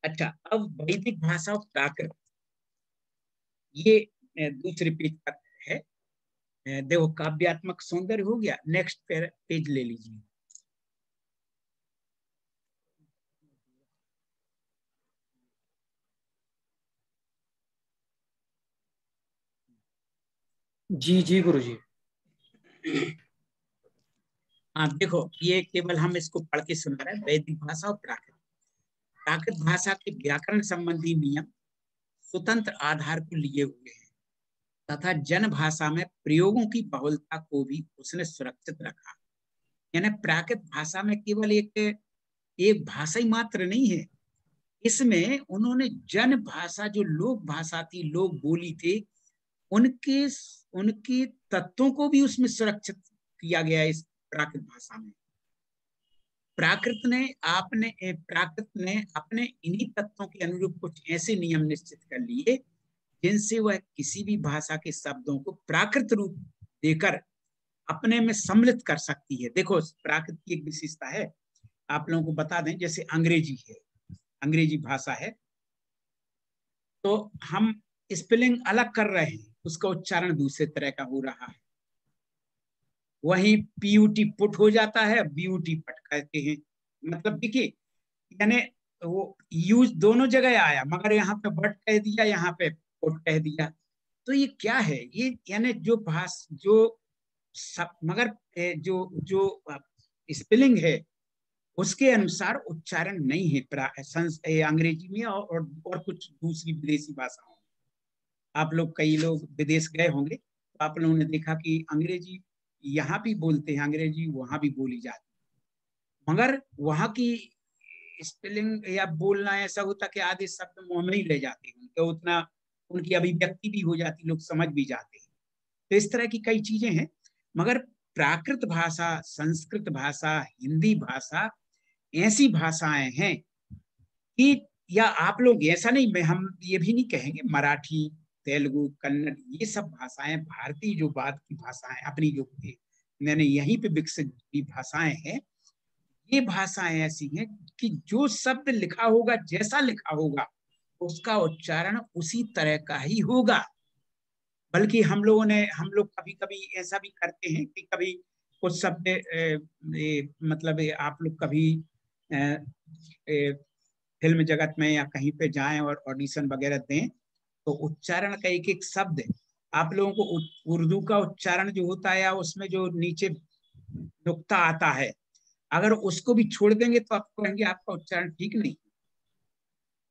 अच्छा, अब वैदिक भाषा और प्राकृत, ये दूसरे पेज पर है। देखो, काव्यात्मक सौंदर्य हो गया, नेक्स्ट पेज ले लीजिए। जी जी गुरुजी। हाँ देखो, ये केवल हम इसको पढ़ के सुना रहे हैं, वैदिक भाषा और प्राकृत। प्राकृत भाषा के व्याकरण संबंधी नियम स्वतंत्र आधार को लिए हुए हैं, तथा जन भाषा में प्रयोगों की बहुलता को भी उसने सुरक्षित रखा। यानी प्राकृत भाषा में केवल एक भाषा ही मात्र नहीं है, इसमें उन्होंने जन भाषा, जो लोक भाषा थी, लोक बोली थे, उनके उनके तत्वों को भी उसमें सुरक्षित किया गया इस प्राकृत भाषा में। प्राकृत ने अपने इन्हीं तत्वों के अनुरूप कुछ ऐसे नियम निश्चित कर लिए जिनसे वह किसी भी भाषा के शब्दों को प्राकृत रूप देकर अपने में सम्मिलित कर सकती है। देखो प्राकृत की एक विशेषता है, आप लोगों को बता दें, जैसे अंग्रेजी है, अंग्रेजी भाषा है, तो हम स्पेलिंग अलग कर रहे हैं, उसका उच्चारण दूसरे तरह का हो रहा है। वहीं पीयूटी पुट हो जाता है, बीयूटी पट कहते हैं। मतलब देखिए, यानी वो यूज दोनों जगह आया, मगर यहाँ पे बट कह दिया, यहाँ पे पुट कह दिया। तो ये क्या है, ये यानी जो जो सब, मगर जो जो स्पेलिंग है उसके अनुसार उच्चारण नहीं है अंग्रेजी में और कुछ दूसरी विदेशी भाषाओं में। आप लोग, कई लोग विदेश गए होंगे तो आप लोगों ने देखा कि अंग्रेजी यहाँ भी बोलते हैं, अंग्रेजी वहां भी बोली जाती है, मगर वहां की स्पेलिंग या बोलना ऐसा होता कि आधे शब्द मुंह में ही रह जाते हैं, तो उतना उनकी अभिव्यक्ति भी हो जाती, लोग समझ भी जाते हैं। तो इस तरह की कई चीजें हैं। मगर प्राकृत भाषा, संस्कृत भाषा, हिंदी भाषा ऐसी भाषाएं हैं कि, या आप लोग ऐसा नहीं, मैं हम ये भी नहीं कहेंगे, मराठी, तेलुगु, कन्नड़, ये सब भाषाएं भारतीय जो बात की भाषाएं अपनी जो मैंने यहीं पे विकसित की भाषाएं हैं, ये भाषाएं ऐसी हैं कि जो शब्द लिखा होगा, जैसा लिखा होगा, उसका उच्चारण उसी तरह का ही होगा। बल्कि हम लोग कभी कभी ऐसा भी करते हैं कि कभी कुछ शब्द मतलब आप लोग कभी फिल्म जगत में या कहीं पे जाएं और ऑडिशन वगैरह दें, तो उच्चारण का एक एक शब्द, आप लोगों को उर्दू का उच्चारण जो होता है, या उसमें जो नीचे नुक्ता आता है, अगर उसको भी छोड़ देंगे तो आप कहेंगे आपका उच्चारण ठीक नहीं।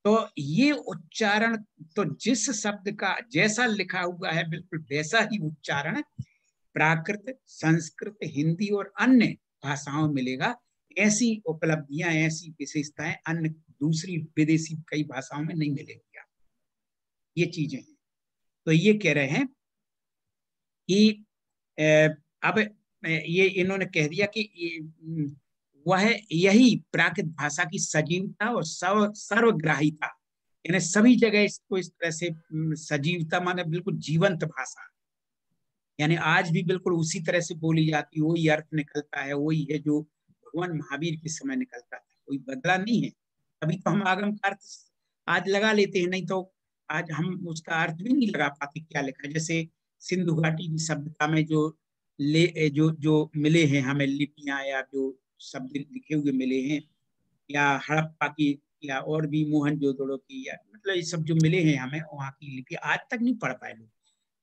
तो ये उच्चारण, तो जिस शब्द का जैसा लिखा हुआ है बिल्कुल वैसा ही उच्चारण प्राकृत, संस्कृत, हिंदी और अन्य भाषाओं में मिलेगा। ऐसी उपलब्धियां, ऐसी विशेषताएं अन्य दूसरी विदेशी कई भाषाओं में नहीं मिलेगी। ये चीजें हैं। तो ये कह रहे हैं कि अब ये इन्होंने कह दिया कि वह यही प्राकृत भाषा की सजीवता और सर्वग्राहिता, यानी सभी जगह इसको इस तरह से सजीवता माने बिल्कुल जीवंत भाषा, यानी आज भी बिल्कुल उसी तरह से बोली जाती है, वही अर्थ निकलता है, वही है जो भगवान महावीर के समय निकलता था, कोई बदला नहीं है। अभी तो हम आगम का अर्थ आज लगा लेते हैं, नहीं तो आज हम उसका अर्थ भी नहीं लगा पाते क्या लिखा है। जैसे सिंधु घाटी की सभ्यता में जो मिले हैं हमें लिपियां, या जो शब्द लिखे हुए मिले हैं, या हड़प्पा की, या और भी मोहनजोदड़ो की, या मतलब ये सब जो मिले हैं हमें, वहाँ की लिपि आज तक नहीं पढ़ पाए लोग,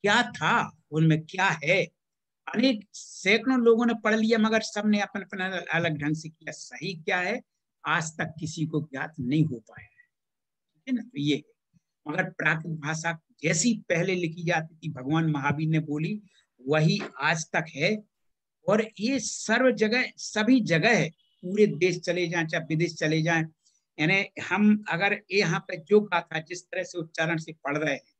क्या था उनमें, क्या है। अनेक सैकड़ों लोगों ने पढ़ लिया, मगर सबने अपन अपना अलग ढंग से किया, सही क्या है आज तक किसी को ज्ञात नहीं हो पाया है, ठीक है ना। तो ये, मगर प्राकृत भाषा जैसी पहले लिखी जाती थी, भगवान महावीर ने बोली, वही आज तक है। और ये सर्व जगह, सभी जगह है, पूरे देश चले जाएं चाहे विदेश चले जाएं, यानी हम अगर यहाँ पे जो गाथा जिस तरह से उच्चारण से पढ़ रहे हैं,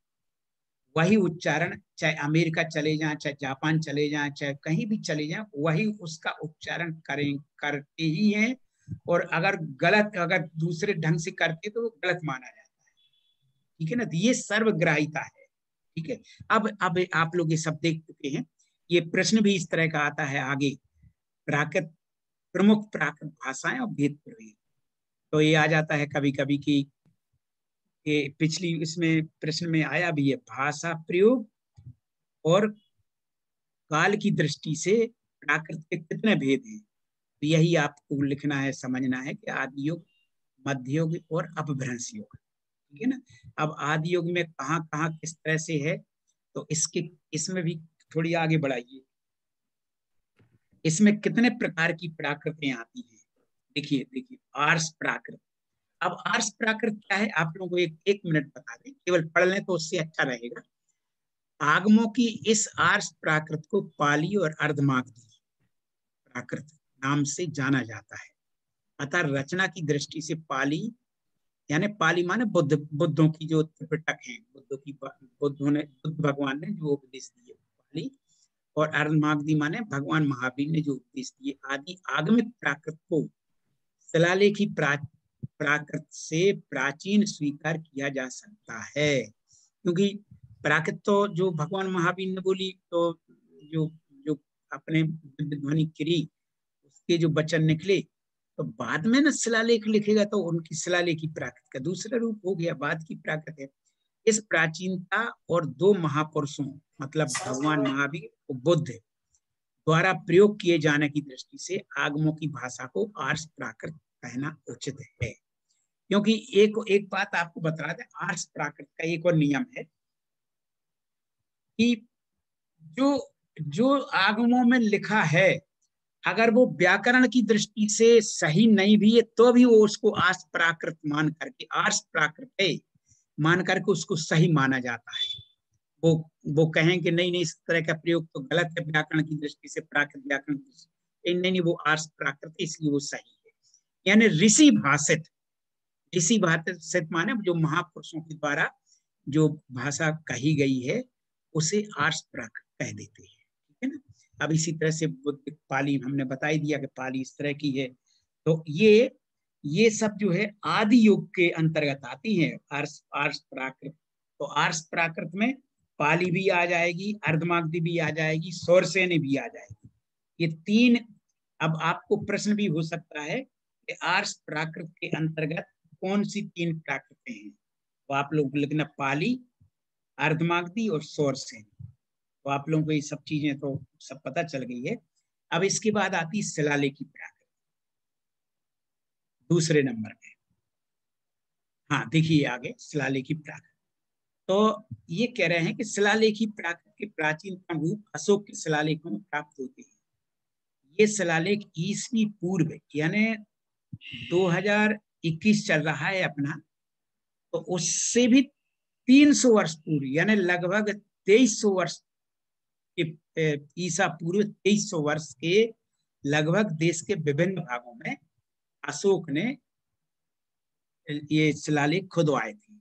वही उच्चारण चाहे अमेरिका चले जाएं, चाहे जापान चले जाएं, चाहे कहीं भी चले जाएं, वही उसका उच्चारण करते ही हैं। और अगर गलत, अगर दूसरे ढंग से करते तो गलत माना जाता है, ठीक है ना। तो ये सर्वग्राहिता है, ठीक है। अब आप लोग ये सब देख चुके हैं। ये प्रश्न भी इस तरह का आता है आगे, प्राकृत, प्रमुख प्राकृत भाषाएं और भेद प्रभेद। तो ये आ जाता है कभी कभी कि पिछली इसमें प्रश्न में आया भी है, भाषा प्रयोग और काल की दृष्टि से प्राकृत के कितने भेद हैं। तो यही आपको लिखना है, समझना है कि आदि युग, मध्य युग और अपभ्रंश युग, ठीक है ना। अब आदि युग में कहाँ कहाँ किस तरह से है, तो इसमें भी थोड़ी आगे बढ़ाइए, इसमें कितने प्रकार की प्राकृतें आती हैं। देखिए आर्ष प्राकृत। अब आर्ष प्राकृत क्या है, आप लोगों को एक मिनट बता दें, केवल पढ़ लें तो उससे अच्छा रहेगा। आगमों की इस आर्ष प्राकृत को पाली और अर्धमागधी प्राकृत नाम से जाना जाता है। अतः रचना की दृष्टि से पाली, यानी पाली माने बुद्धों की जो त्रिपिटक है, बुद्ध भगवान ने जो उपदेश दिए पाली, और अर्धमागधी माने भगवान महावीर ने जो उपदेश दिए। आदि आगमिक प्राकृत को शिलालेखी प्राकृत से प्राचीन स्वीकार किया जा सकता है, क्योंकि प्राकृत तो जो भगवान महावीर ने बोली, तो जो जो अपने ध्वनि करी उसके जो वचन निकले, तो बाद में ना शिलालेख लिखेगा तो उनकी शिलालेखी प्राकृत का दूसरा रूप हो गया, बाद की प्राकृत है। इस प्राचीनता और दो महापुरुषों मतलब भगवान महावीर और बुद्ध द्वारा प्रयोग किए जाने की दृष्टि से आगमों की भाषा को आर्ष प्राकृत कहना उचित है। क्योंकि एक बात आपको बता दें, आर्ष प्राकृत का एक और नियम है कि जो आगमों में लिखा है, अगर वो व्याकरण की दृष्टि से सही नहीं भी है तो भी वो उसको आर्ष प्राकृत मान करके, आर्ष प्राकृत है मान करके उसको सही माना जाता है। वो कहें कि नहीं इस तरह का प्रयोग तो गलत है व्याकरण की दृष्टि से, प्राकृत व्याकरण की दृष्टि, नहीं वो आर्ष प्राकृत है इसलिए वो सही है। यानी ऋषि भाषित माने जो महापुरुषों के द्वारा जो भाषा कही गई है उसे आर्ष प्राकृत कह देते हैं, ठीक है ना। अब इसी तरह से पाली हमने बता ही दिया कि पाली इस तरह की है। तो ये सब जो है आदि युग के अंतर्गत आती है आर्ष प्राकृत। तो आर्ष प्राकृत में पाली भी आ जाएगी, अर्धमागधी भी आ जाएगी, सौरसेनी भी आ जाएगी। ये तीन। अब आपको प्रश्न भी हो सकता है कि आर्ष प्राकृत के अंतर्गत कौन सी तीन प्राकृतें हैं, तो आप लोग लिखना पाली, अर्धमागधी और सौरसेनी। तो आप लोगों को ये सब चीजें तो सब पता चल गई है। अब इसके बाद आती शिलालेखी प्राकृत दूसरे नंबर पे। हाँ देखिए आगे शिलालेखी प्राकृत। तो ये कह रहे हैं कि शिलालेखी प्राकृत के प्राचीनतम रूप अशोक के शिलालेखों में प्राप्त होते हैं। ये शिलालेख ईसवी पूर्व यानी 2021 चल रहा है अपना, तो उससे भी 300 वर्ष पूर्व यानी लगभग 2300 वर्ष के ईसा पूर्व 2300 वर्ष के लगभग देश के विभिन्न भागों में अशोक ने ये शिलालेख खुदवाए थे।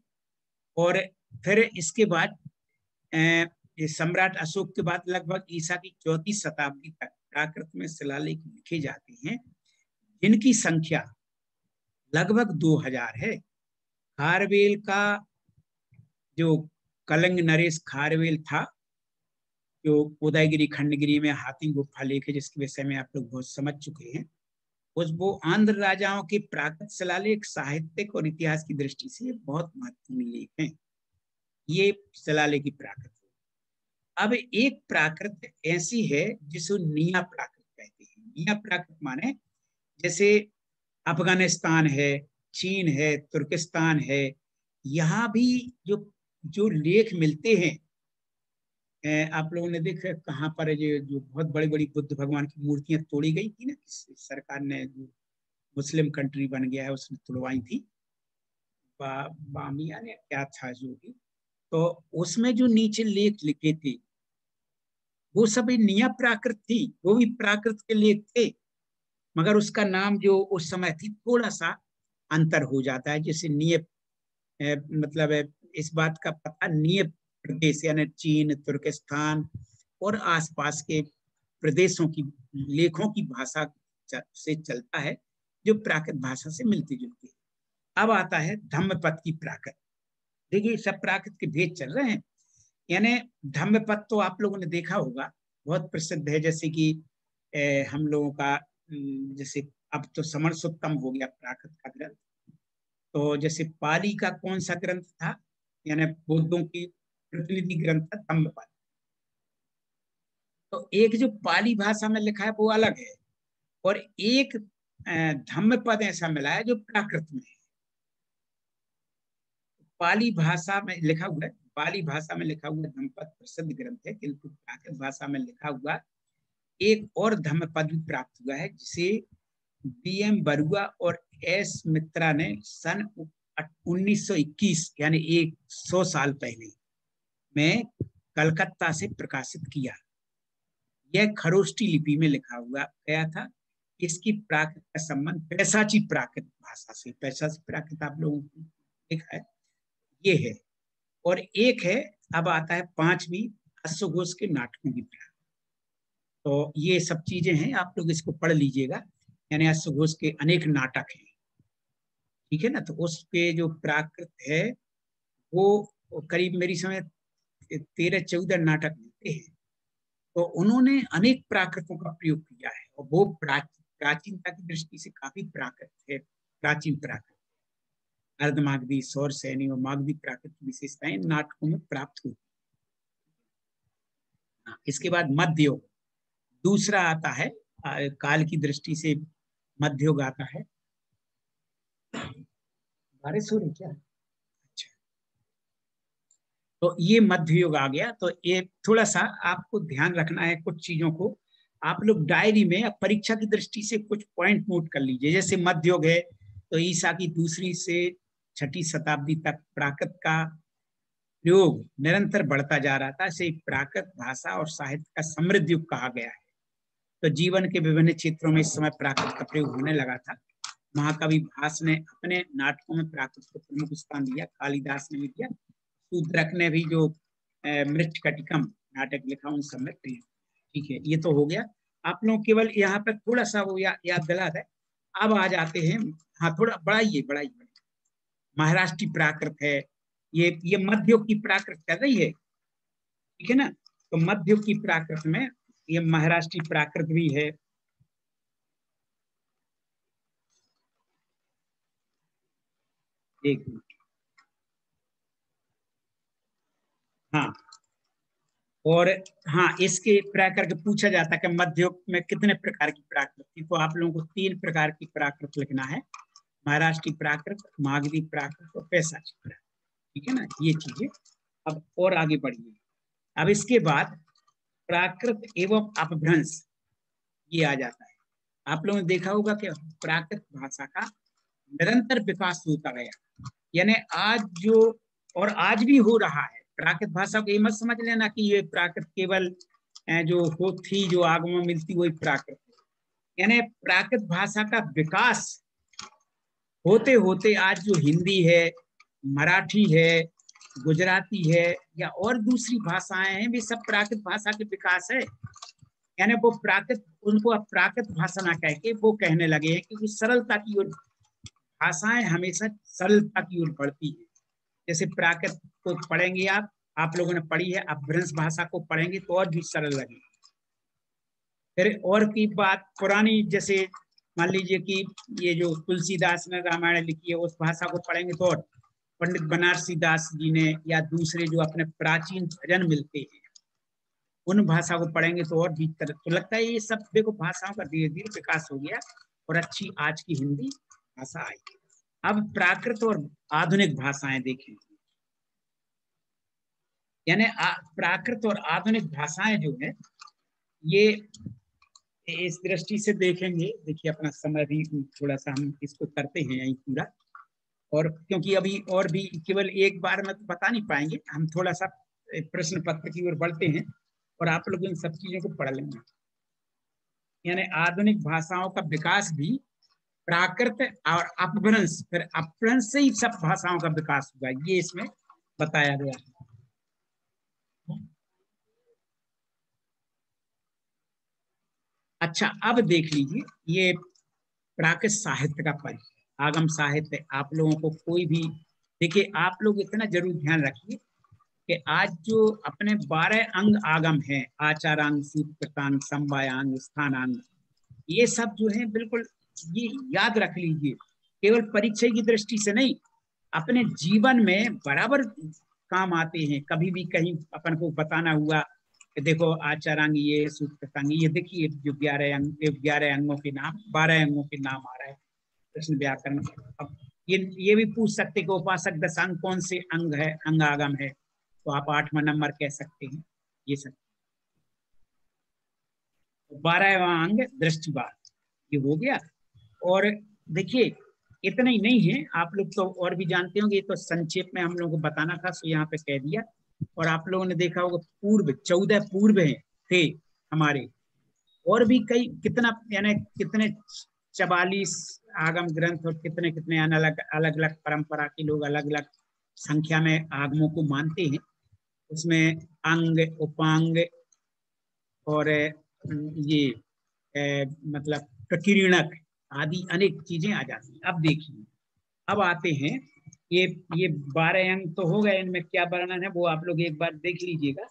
और फिर इसके बाद सम्राट अशोक के बाद लगभग ईसा की 4वीं शताब्दी तक प्राकृत में शिलालेख लिखे जाते हैं, जिनकी संख्या लगभग 2000 है। खारवेल का जो कलिंग नरेश खारवेल था, जो उदयगिरी खंडगिरी में हाथी गुफा लेख है जिसके विषय में आप लोग बहुत समझ चुके हैं, वो आंध्र राजाओं के प्राकृत शिलालेख साहित्यिक और इतिहास की दृष्टि से बहुत महत्वपूर्ण लेख हैं। ये शिलालेखी प्राकृत। अब एक प्राकृत ऐसी है जिसे निया प्राकृत कहते हैं। निया प्राकृत माने जैसे अफगानिस्तान है, चीन है, तुर्किस्तान है, यहाँ भी जो लेख मिलते हैं, आप लोगों ने देखा कहाँ पर जो बहुत बड़ी बड़ी बुद्ध भगवान की मूर्तियां तोड़ी गई थी ना, सरकार ने जो मुस्लिम कंट्री बन गया है उसने तुड़वाई थी, बामिया ने क्या था जो भी, तो उसमें जो नीचे लेख लिखे थे वो सब निया प्राकृत थी, वो भी प्राकृत के लेख थे, मगर उसका नाम जो उस समय थी थोड़ा सा अंतर हो जाता है। जैसे निय मतलब इस बात का पता निय प्रदेश यानी चीन, तुर्किस्तान और आसपास के प्रदेशों की लेखों की भाषा से चलता है जो प्राकृत भाषा से मिलती जुलती है। अब आता है धम्मपद की प्राकृत। देखिए सब प्राकृत के भेद चल रहे हैं। यानी धम्मपद तो आप लोगों ने देखा होगा, बहुत प्रसिद्ध है, जैसे कि हम लोगों का जैसे अब तो समरसोत्तम हो गया प्राकृत का ग्रंथ। तो जैसे पाली का कौन सा ग्रंथ था, यानी बौद्धों की प्रतिनिधि ग्रंथ था धम्मपद। तो एक जो पाली भाषा में लिखा है वो अलग है, और एक धम्मपद ऐसा मिला है जो प्राकृत में है। पाली भाषा में लिखा हुआ है, पाली भाषा में लिखा हुआ धम्मपद प्रसिद्ध ग्रंथ है, किंतु प्राकृत भाषा में लिखा हुआ एक और धम्मपद भी प्राप्त हुआ है, जिसे बीएम बरुआ और एस मित्रा ने सन 1921 यानी 100 साल पहले में कलकत्ता से प्रकाशित किया। यह खरोष्टी लिपि में लिखा हुआ गया था। इसकी प्राकृत का संबंध पैशाची प्राकृत भाषा से, पैशाची प्राकृत आप लोगों को देखा है, ये है। और एक है, अब आता है 5वीं अश्वघोष के नाटकों की प्राकृत। तो ये सब चीजें हैं, आप लोग इसको पढ़ लीजिएगा। यानी अश्वघोष के अनेक नाटक हैं, ठीक है ना। तो उसके जो प्राकृत है वो करीब मेरी समय 13-14 नाटक मिलते हैं। तो उन्होंने अनेक प्राकृतों का प्रयोग किया है और वो प्राचीनता की दृष्टि से काफी प्राकृत है, प्राचीन प्राकृत। अर्धमागधी, सौर सैनी और मागधी प्राकृत की विशेषताएं नाटकों में प्राप्त हुई। इसके बाद मध्ययुग दूसरा आता है, काल की दृष्टि से मध्ययुग आता है। बारिश हो रही क्या? अच्छा, तो ये मध्ययुग आ गया। तो ये थोड़ा सा आपको ध्यान रखना है कुछ चीजों को। आप लोग डायरी में परीक्षा की दृष्टि से कुछ पॉइंट नोट कर लीजिए। जैसे मध्ययुग है तो ईसा की 2री से 6ठी शताब्दी तक प्राकृत का प्रयोग निरंतर बढ़ता जा रहा था। इसे प्राकृत भाषा और साहित्य का समृद्ध युग कहा गया है। तो जीवन के विभिन्न क्षेत्रों में इस समय प्राकृत का प्रयोग होने लगा था। महाकवि भास ने अपने नाटकों में प्राकृत को प्रमुख स्थान दिया, कालिदास ने भी दिया, शूद्रक ने भी जो मृच्छकटिकम नाटक लिखा उन सब में प्रयोग। ठीक है, ये तो हो गया। आप लोग केवल यहाँ पर थोड़ा सा वो याद दिला है। अब आ जाते हैं, हाँ थोड़ा बढ़ाइए। महाराष्ट्री प्राकृत है, ये मध्ययुग की प्राकृत कर रही है, ठीक है ना। तो मध्ययुग की प्राकृत में ये महाराष्ट्री प्राकृत भी है। एक मिनट, हाँ, और हाँ इसके प्राकृत पूछा जाता है कि मध्ययुग में कितने प्रकार की प्राकृत थी। तो आप लोगों को 3 प्रकार की प्राकृत लिखना है, महाराष्ट्री प्राकृत, मागधी प्राकृत और पैसाची प्राकृत, ठीक है ना, ये चीजें। अब और आगे बढ़िए। अब इसके बाद प्राकृत एवं अपभ्रंश ये आ जाता है। आप लोगों ने देखा होगा कि प्राकृत भाषा का निरंतर विकास होता गया, यानी आज जो और आज भी हो रहा है। प्राकृत भाषा को ये मत समझ लेना कि ये प्राकृत केवल जो हो थी, जो आगमन में मिलती वही प्राकृत है। यानी प्राकृत भाषा का विकास होते होते आज जो हिंदी है, मराठी है, गुजराती है या और दूसरी भाषाएं हैं, वे सब प्राकृत भाषा के विकास है। यानी वो प्राकृत, उनको अब प्राकृत भाषा ना कह के वो कहने लगे हैं क्योंकि सरलता की ओर, भाषाएं हमेशा सरलता की ओर बढ़ती है। जैसे प्राकृत को पढ़ेंगे आप लोगों ने पढ़ी है, अपभ्रंश भाषा को पढ़ेंगे तो और भी सरल लगेगी। फिर और की बात पुरानी, जैसे मान लीजिए कि ये जो तुलसीदास ने रामायण लिखी है उस भाषा को पढ़ेंगे तो, और पंडित बनारसी दास जी ने या दूसरे जो अपने प्राचीन भजन मिलते हैं उन भाषा को पढ़ेंगे तो और भी तो लगता है ये सब देखो भाषाओं का धीरे धीरे विकास हो गया और अच्छी आज की हिंदी भाषा आई। अब प्राकृत और आधुनिक भाषाएं देखें, यानी प्राकृत और आधुनिक भाषाएं जो है ये इस दृष्टि से देखेंगे। देखिए अपना समय भी थोड़ा सा हम इसको करते हैं यही पूरा, और क्योंकि अभी और भी केवल एक बार में तो बता नहीं पाएंगे, हम थोड़ा सा प्रश्न पत्र की ओर बढ़ते हैं और आप लोग इन सब चीजों को पढ़ लेंगे। यानी आधुनिक भाषाओं का विकास भी प्राकृत और अपभ्रंश, फिर अपभ्रंश से ही सब भाषाओं का विकास हुआ, ये इसमें बताया गया है। अच्छा, अब देख लीजिए ये प्राकृत साहित्य का परिचय, आगम साहित्य। आप लोगों को कोई भी देखिए, आप लोग इतना जरूर ध्यान रखिए कि आज जो अपने 12 अंग आगम हैं, आचारांग, सूत्रकृतांग, समवायांग, स्थानांग, ये सब जो है बिल्कुल ये याद रख लीजिए। केवल परीक्षा की दृष्टि से नहीं, अपने जीवन में बराबर काम आते हैं। कभी भी कहीं अपन को बताना हुआ कि देखो आचारांग ये, सूत्रकृतांग ये, देखिए जो 11 अंगों के नाम, 12 अंगों के नाम आ रहा है प्रश्न व्याकरण। अब ये भी पूछ सकते कि उपासक दशांग कौन से अंग है, अंग आगम है, तो आप 8वां नंबर कह सकते हैं। ये सब 12वां अंग दृष्टिवाद, ये हो गया। और देखिए इतना ही नहीं है, आप लोग तो और भी जानते होंगे, तो संक्षेप में हम लोगों को बताना था सो यहाँ पे कह दिया। और आप लोगों ने देखा होगा पूर्व 14 पूर्व हैं थे हमारे, और भी कई कितना यानी कितने 44 आगम ग्रंथ और कितने कितने अलग अलग परंपरा के लोग अलग अलग संख्या में आगमों को मानते हैं। उसमें अंग, उपांग और ये मतलब प्रकीर्णक आदि अनेक चीजें आ जाती हैं। अब देखिए, अब आते हैं ये 12 अंक तो हो गए, इनमें क्या वर्णन है वो आप लोग एक बार देख लीजिएगा।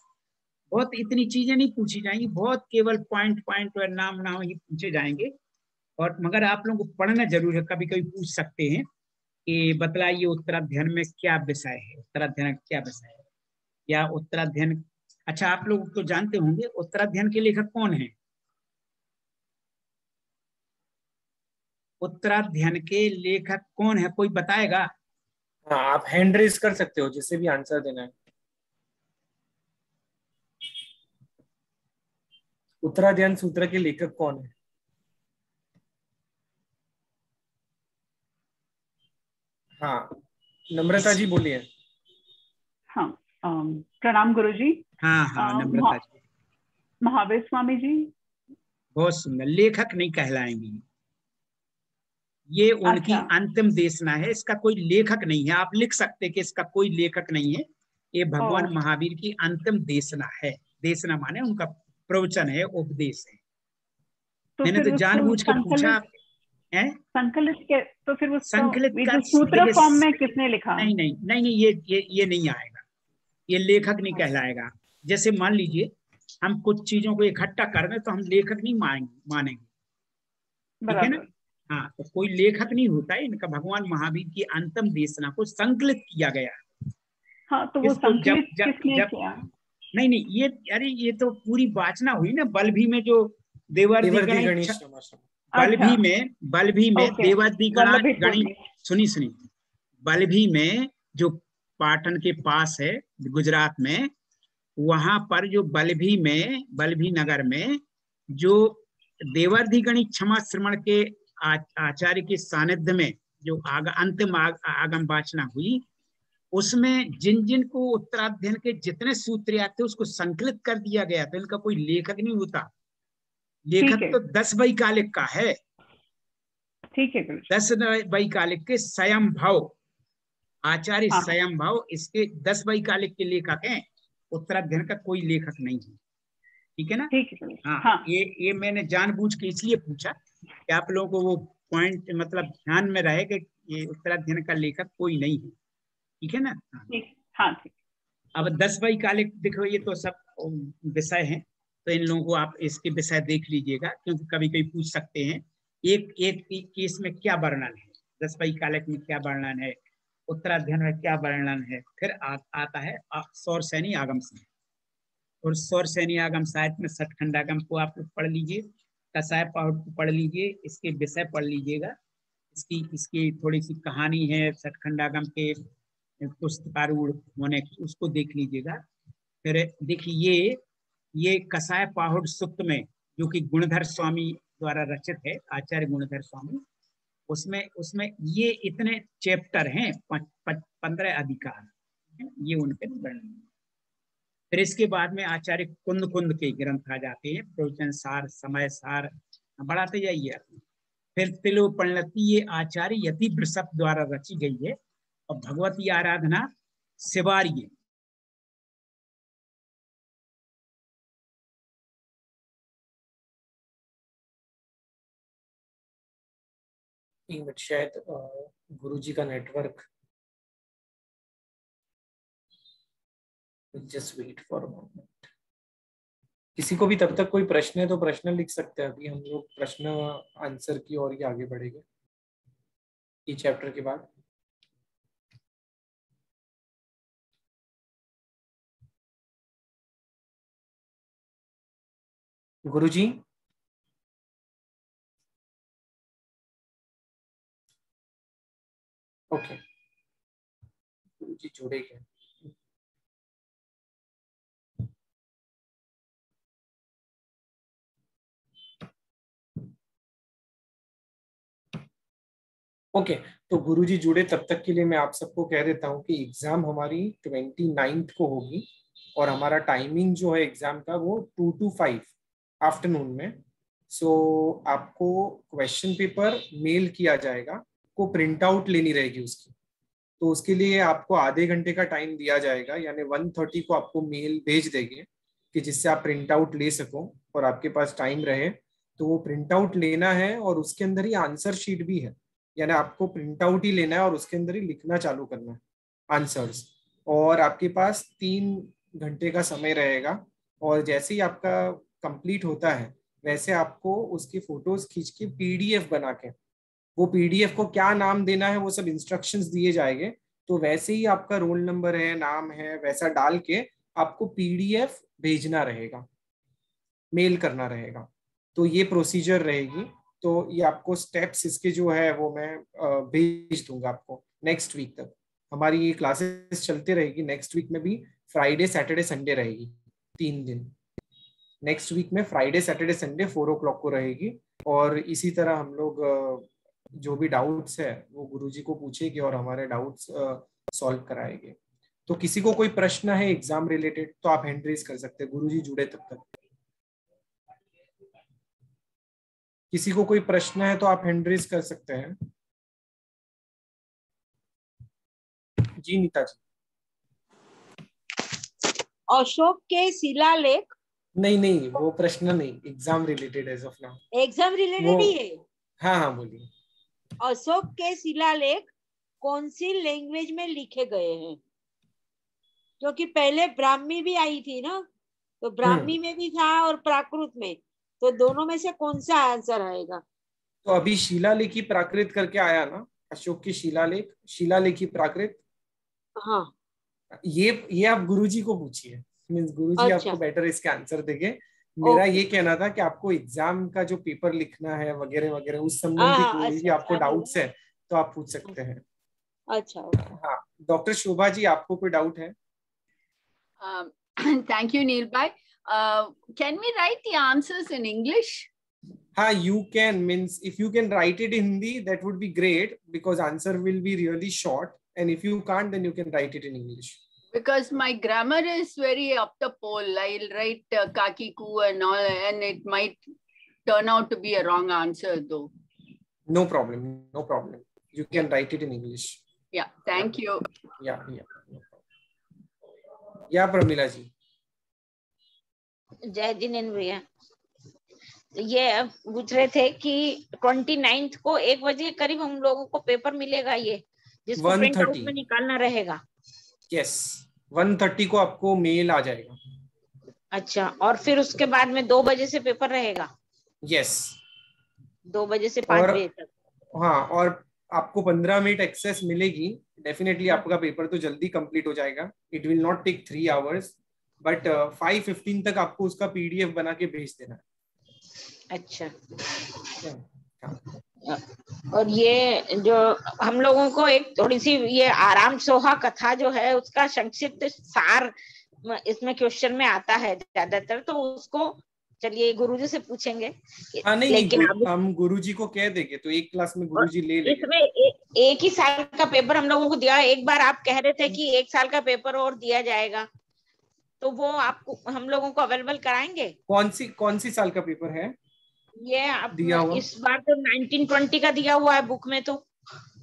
बहुत इतनी चीजें नहीं पूछी जाएंगी, बहुत केवल पॉइंट पॉइंट और नाम नाम ही पूछे जाएंगे। और मगर आप लोगों को पढ़ना जरूर है, कभी कभी पूछ सकते हैं कि बतलाइए उत्तराध्ययन में क्या विषय है, उत्तराध्ययन का क्या विषय है, या उत्तराध्ययन। अच्छा, आप लोग तो जानते होंगे उत्तराध्ययन के लेखक कौन है? उत्तराध्ययन के लेखक कौन है, कोई बताएगा? हाँ, आप हैंड रेज कर सकते हो जिससे भी आंसर देना है। उत्तराध्ययन सूत्र के लेखक कौन है? हाँ, नम्रता जी बोलिए। हाँ, प्रणाम गुरुजी। हाँ हाँ, नम्रता जी। महावीर स्वामी जी। बहुत सुंदर। लेखक नहीं कहलाएंगी, ये उनकी अच्छा। अंतिम देशना है, इसका कोई लेखक नहीं है। आप लिख सकते कि इसका कोई लेखक नहीं है, ये भगवान महावीर की अंतिम देशना है। देशना माने उनका प्रवचन है, उपदेश है। तो मैंने तो जानबूझ के पूछा है। संकलित के तो फिर संकलित ये का जो सूत्र फॉर्म में किसने लिखा? नहीं नहीं नहीं नहीं, ये नहीं आएगा, ये लेखक नहीं कहलाएगा। जैसे मान लीजिए हम कुछ चीजों को इकट्ठा कर दें तो हम लेखक नहीं मानेंगे, ठीक है ना? हाँ, तो कोई लेखक नहीं होता है, इनका भगवान महावीर की अंतिम देशना को संकलित किया गया। हाँ, तो वो संकलित किसने किया? नहीं नहीं, ये अरे ये तो पूरी वाचना हुई ना। बल्भी में जो देवर्षि गणित, बल्भी में देवर्षि गणित, सुनी बल्भी में जो पाटन के पास है गुजरात में, वहां पर जो बल्भी नगर में जो देवर्षि गणित क्षमा श्रवण के आचार्य के सानिध्य में जो अंतिम आगम वाचना हुई, उसमें जिन जिन को उत्तराध्ययन के जितने सूत्र आते उसको संकलित कर दिया गया। तो इनका कोई लेखक नहीं होता, लेखक तो 10 वैकालिक का है। ठीक है, 10 वैकालिक के स्वयंभव आचार्य स्वयंभव, इसके 10 वैकालिक के लेखक हैं, उत्तराध्ययन का कोई लेखक नहीं है, ठीक है ना? ठीक है। हाँ, ये मैंने जानबूझ के इसलिए पूछा कि आप लोगों को वो पॉइंट मतलब ध्यान में रहे कि ये उत्तराध्ययन का लेखक कोई नहीं है, ठीक है ना? हाँ ठीक। अब 10 वैकालिक देखो, ये तो सब विषय हैं, तो इन लोगों को आप इसके विषय देख लीजिएगा, क्योंकि कभी कभी पूछ सकते हैं एक केस में क्या वर्णन है, 10 वैकालिक में क्या वर्णन है, उत्तराध्ययन में क्या वर्णन है। फिर आता है सौरसैनी आगम साहित्य, और सौरसैनी आगम साहित्य में सठखंडागम को आप लोग पढ़ लीजिए, कसाय पाहुड़ को पढ़ लीजिए, इसके विषय पढ़ लीजिएगा। इसकी थोड़ी सी कहानी है सठखंडागम के पुस्तकारूढ़ होने, उसको देख लीजिएगा। फिर देखिए ये कसाय पाहुड़ सुक्त में, जो कि गुणधर स्वामी द्वारा रचित है, आचार्य गुणधर स्वामी, उसमें ये इतने चैप्टर हैं, 15 अधिकार, ये उनके वर्णन। फिर इसके बाद में आचार्य कुंद के ग्रंथ आ जाते हैं, प्रवचन सार, समय सार, बढ़ाते जाइए। फिर तिलोपनलती ये आचार्य यति वृषभ द्वारा रची गई है, और भगवती आराधना शिवार्य। शायद गुरुजी का network, just wait for a moment. किसी को भी तब तक कोई प्रश्न है तो प्रश्न लिख सकते हैं, अभी हम लोग प्रश्न आंसर की ओर ही आगे बढ़ेंगे ये चैप्टर के बाद। गुरुजी, ओके, गुरुजी जुड़े गए। ओके, तो गुरुजी जुड़े तब तक के लिए मैं आप सबको कह देता हूँ कि एग्जाम हमारी 29 को होगी, और हमारा टाइमिंग जो है एग्जाम का वो 2 to 5 आफ्टरनून में। सो आपको क्वेश्चन पेपर मेल किया जाएगा, को प्रिंट आउट लेनी रहेगी उसकी, तो उसके लिए आपको आधे घंटे का टाइम दिया जाएगा, यानी 1:30 को आपको मेल भेज देंगे कि जिससे आप प्रिंट आउट ले सको और आपके पास टाइम रहे। तो वो प्रिंट आउट लेना है, और उसके अंदर ही आंसर शीट भी है, यानी आपको प्रिंट आउट ही लेना है और उसके अंदर ही लिखना चालू करना है आंसर्स, और आपके पास 3 घंटे का समय रहेगा। और जैसे ही आपका कंप्लीट होता है वैसे आपको उसकी फोटोज खींच के पीडीएफ बना के, वो पीडीएफ को क्या नाम देना है वो सब इंस्ट्रक्शंस दिए जाएंगे, तो वैसे ही आपका रोल नंबर है, नाम है, वैसा डाल के आपको पीडीएफ भेजना रहेगा, मेल करना रहेगा। तो ये प्रोसीजर रहेगी। तो ये आपको स्टेप्स इसके जो है वो मैं भेज दूंगा आपको नेक्स्ट वीक तक। हमारी ये क्लासेस चलते रहेगी, नेक्स्ट वीक में भी फ्राइडे सैटरडे संडे रहेगी, 3 दिन। नेक्स्ट वीक में फ्राइडे सैटरडे संडे 4 o'clock को रहेगी। और इसी तरह हम लोग जो भी डाउट्स है वो गुरुजी को पूछेंगे और हमारे डाउट्स सॉल्व कराएंगे। तो किसी को कोई प्रश्न है एग्जाम रिलेटेड तो आप हैंड रेज कर सकते हैं, गुरुजी जुड़े तब तक। किसी को कोई प्रश्न है तो आप हैंड रेज कर सकते हैं। जी नीता जी। अशोक के शिलालेख, नहीं वो प्रश्न नहीं, exam related as of now. Exam related ही है। हाँ बोलिए। अशोक के शिलालेख कौन सी लैंग्वेज में लिखे गए हैं? क्योंकि पहले ब्राह्मी भी आई थी ना, तो ब्राह्मी में भी था और प्राकृत में, तो दोनों में से कौन सा आंसर आएगा? तो अभी शिलालेखी प्राकृत करके आया ना, अशोक की शिलालेख, शिलालेखी प्राकृत। हाँ, ये आप गुरुजी को पूछिए, मींस गुरुजी अच्छा। आपको बेटर इसके आंसर देंगे। मेरा ये कहना था कि आपको एग्जाम का जो पेपर लिखना है वगैरह वगैरह उस संबंधी कोई भी आपको डाउट्स है तो आप पूछ सकते हैं। अच्छा। हाँ, डॉक्टर शोभा जी आपको कोई डाउट है? Thank you, Neil bhai. Can we write the answers in English? हाँ, you can, means if you can write it in Hindi that would be great because answer will be really short, and if you can't then you can write it in English. Because my grammar is very up the pole. I'll write kaki ku and all, and it might turn out to be a wrong answer though. No problem. You can write it in English. Yeah, thank you. Yeah. या प्रमिला जी। जय जिनेन्द्र भैया, ये पूछ रहे थे कि 29 को 1 बजे करीब हम लोगों को पेपर मिलेगा, ये जिसको प्रिंट आउट में निकालना रहेगा। यस, 1:30 को आपको मेल आ जाएगा। अच्छा, और फिर उसके बाद में 2 बजे से पेपर रहेगा? यस, 2 बजे से 5 बजे तक। हाँ, और आपको 15 मिनट एक्सेस मिलेगी। डेफिनेटली आपका पेपर तो जल्दी कंप्लीट हो जाएगा। It will not take 3 hours, but 5:15 तक आपको उसका पीडीएफ बना के भेज देना है। अच्छा। और ये जो हम लोगों को एक थोड़ी सी ये आराम सोहा कथा जो है उसका संक्षिप्त सार इसमें क्वेश्चन में आता है ज्यादातर, तो उसको चलिए गुरुजी से पूछेंगे। नहीं, लेकिन हम गुरुजी को कह देंगे तो एक क्लास में गुरुजी ले लेंगे। इसमें एक ही साल का पेपर हम लोगों को दिया। एक बार आप कह रहे थे कि 1 साल का पेपर और दिया जाएगा, तो वो आपको हम लोगों को अवेलेबल कराएंगे? कौन सी साल का पेपर है ये आप इस बार तो 1920 का दिया हुआ है बुक में। तो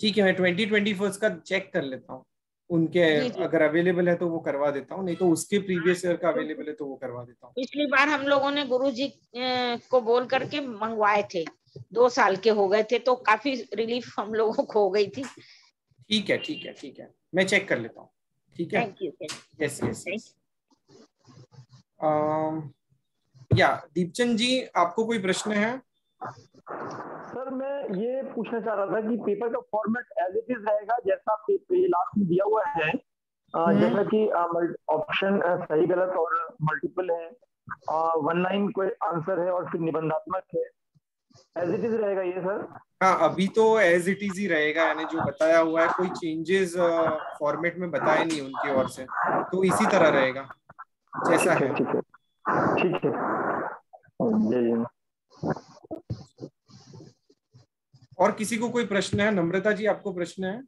ठीक है, मैं 2021 का चेक कर लेता हूँ उनके, अगर अवेलेबल है तो वो करवा देता हूँ, नहीं तो उसके प्रीवियस ईयर का अवेलेबल है तो वो करवा देता हूँ। पिछली बार हम लोगों ने गुरुजी को बोल करके मंगवाए थे, 2 साल के हो गए थे, तो काफी रिलीफ हम लोगों को हो गई थी। ठीक है, मैं चेक कर लेता हूँ। ठीक है, थैंक यू। यस। या दीपचंद जी आपको कोई प्रश्न है? सर मैं ये पूछना चाह रहा था कि पेपर का फॉर्मेट एज इट इज रहेगा जैसा लास्ट में दिया हुआ है, जैसा कि ऑप्शन सही गलत और मल्टीपल है, 1 लाइन कोई आंसर है और फिर निबंधात्मक है, एज इट इज रहेगा ये सर? हाँ, अभी तो एज इट इज ही रहेगा, यानी जो बताया हुआ है, कोई चेंजेस फॉर्मेट में बताए नहीं उनकी ओर से, तो इसी तरह रहेगा जैसा है। ठीक है। और किसी को कोई प्रश्न है? नम्रता जी आपको प्रश्न है?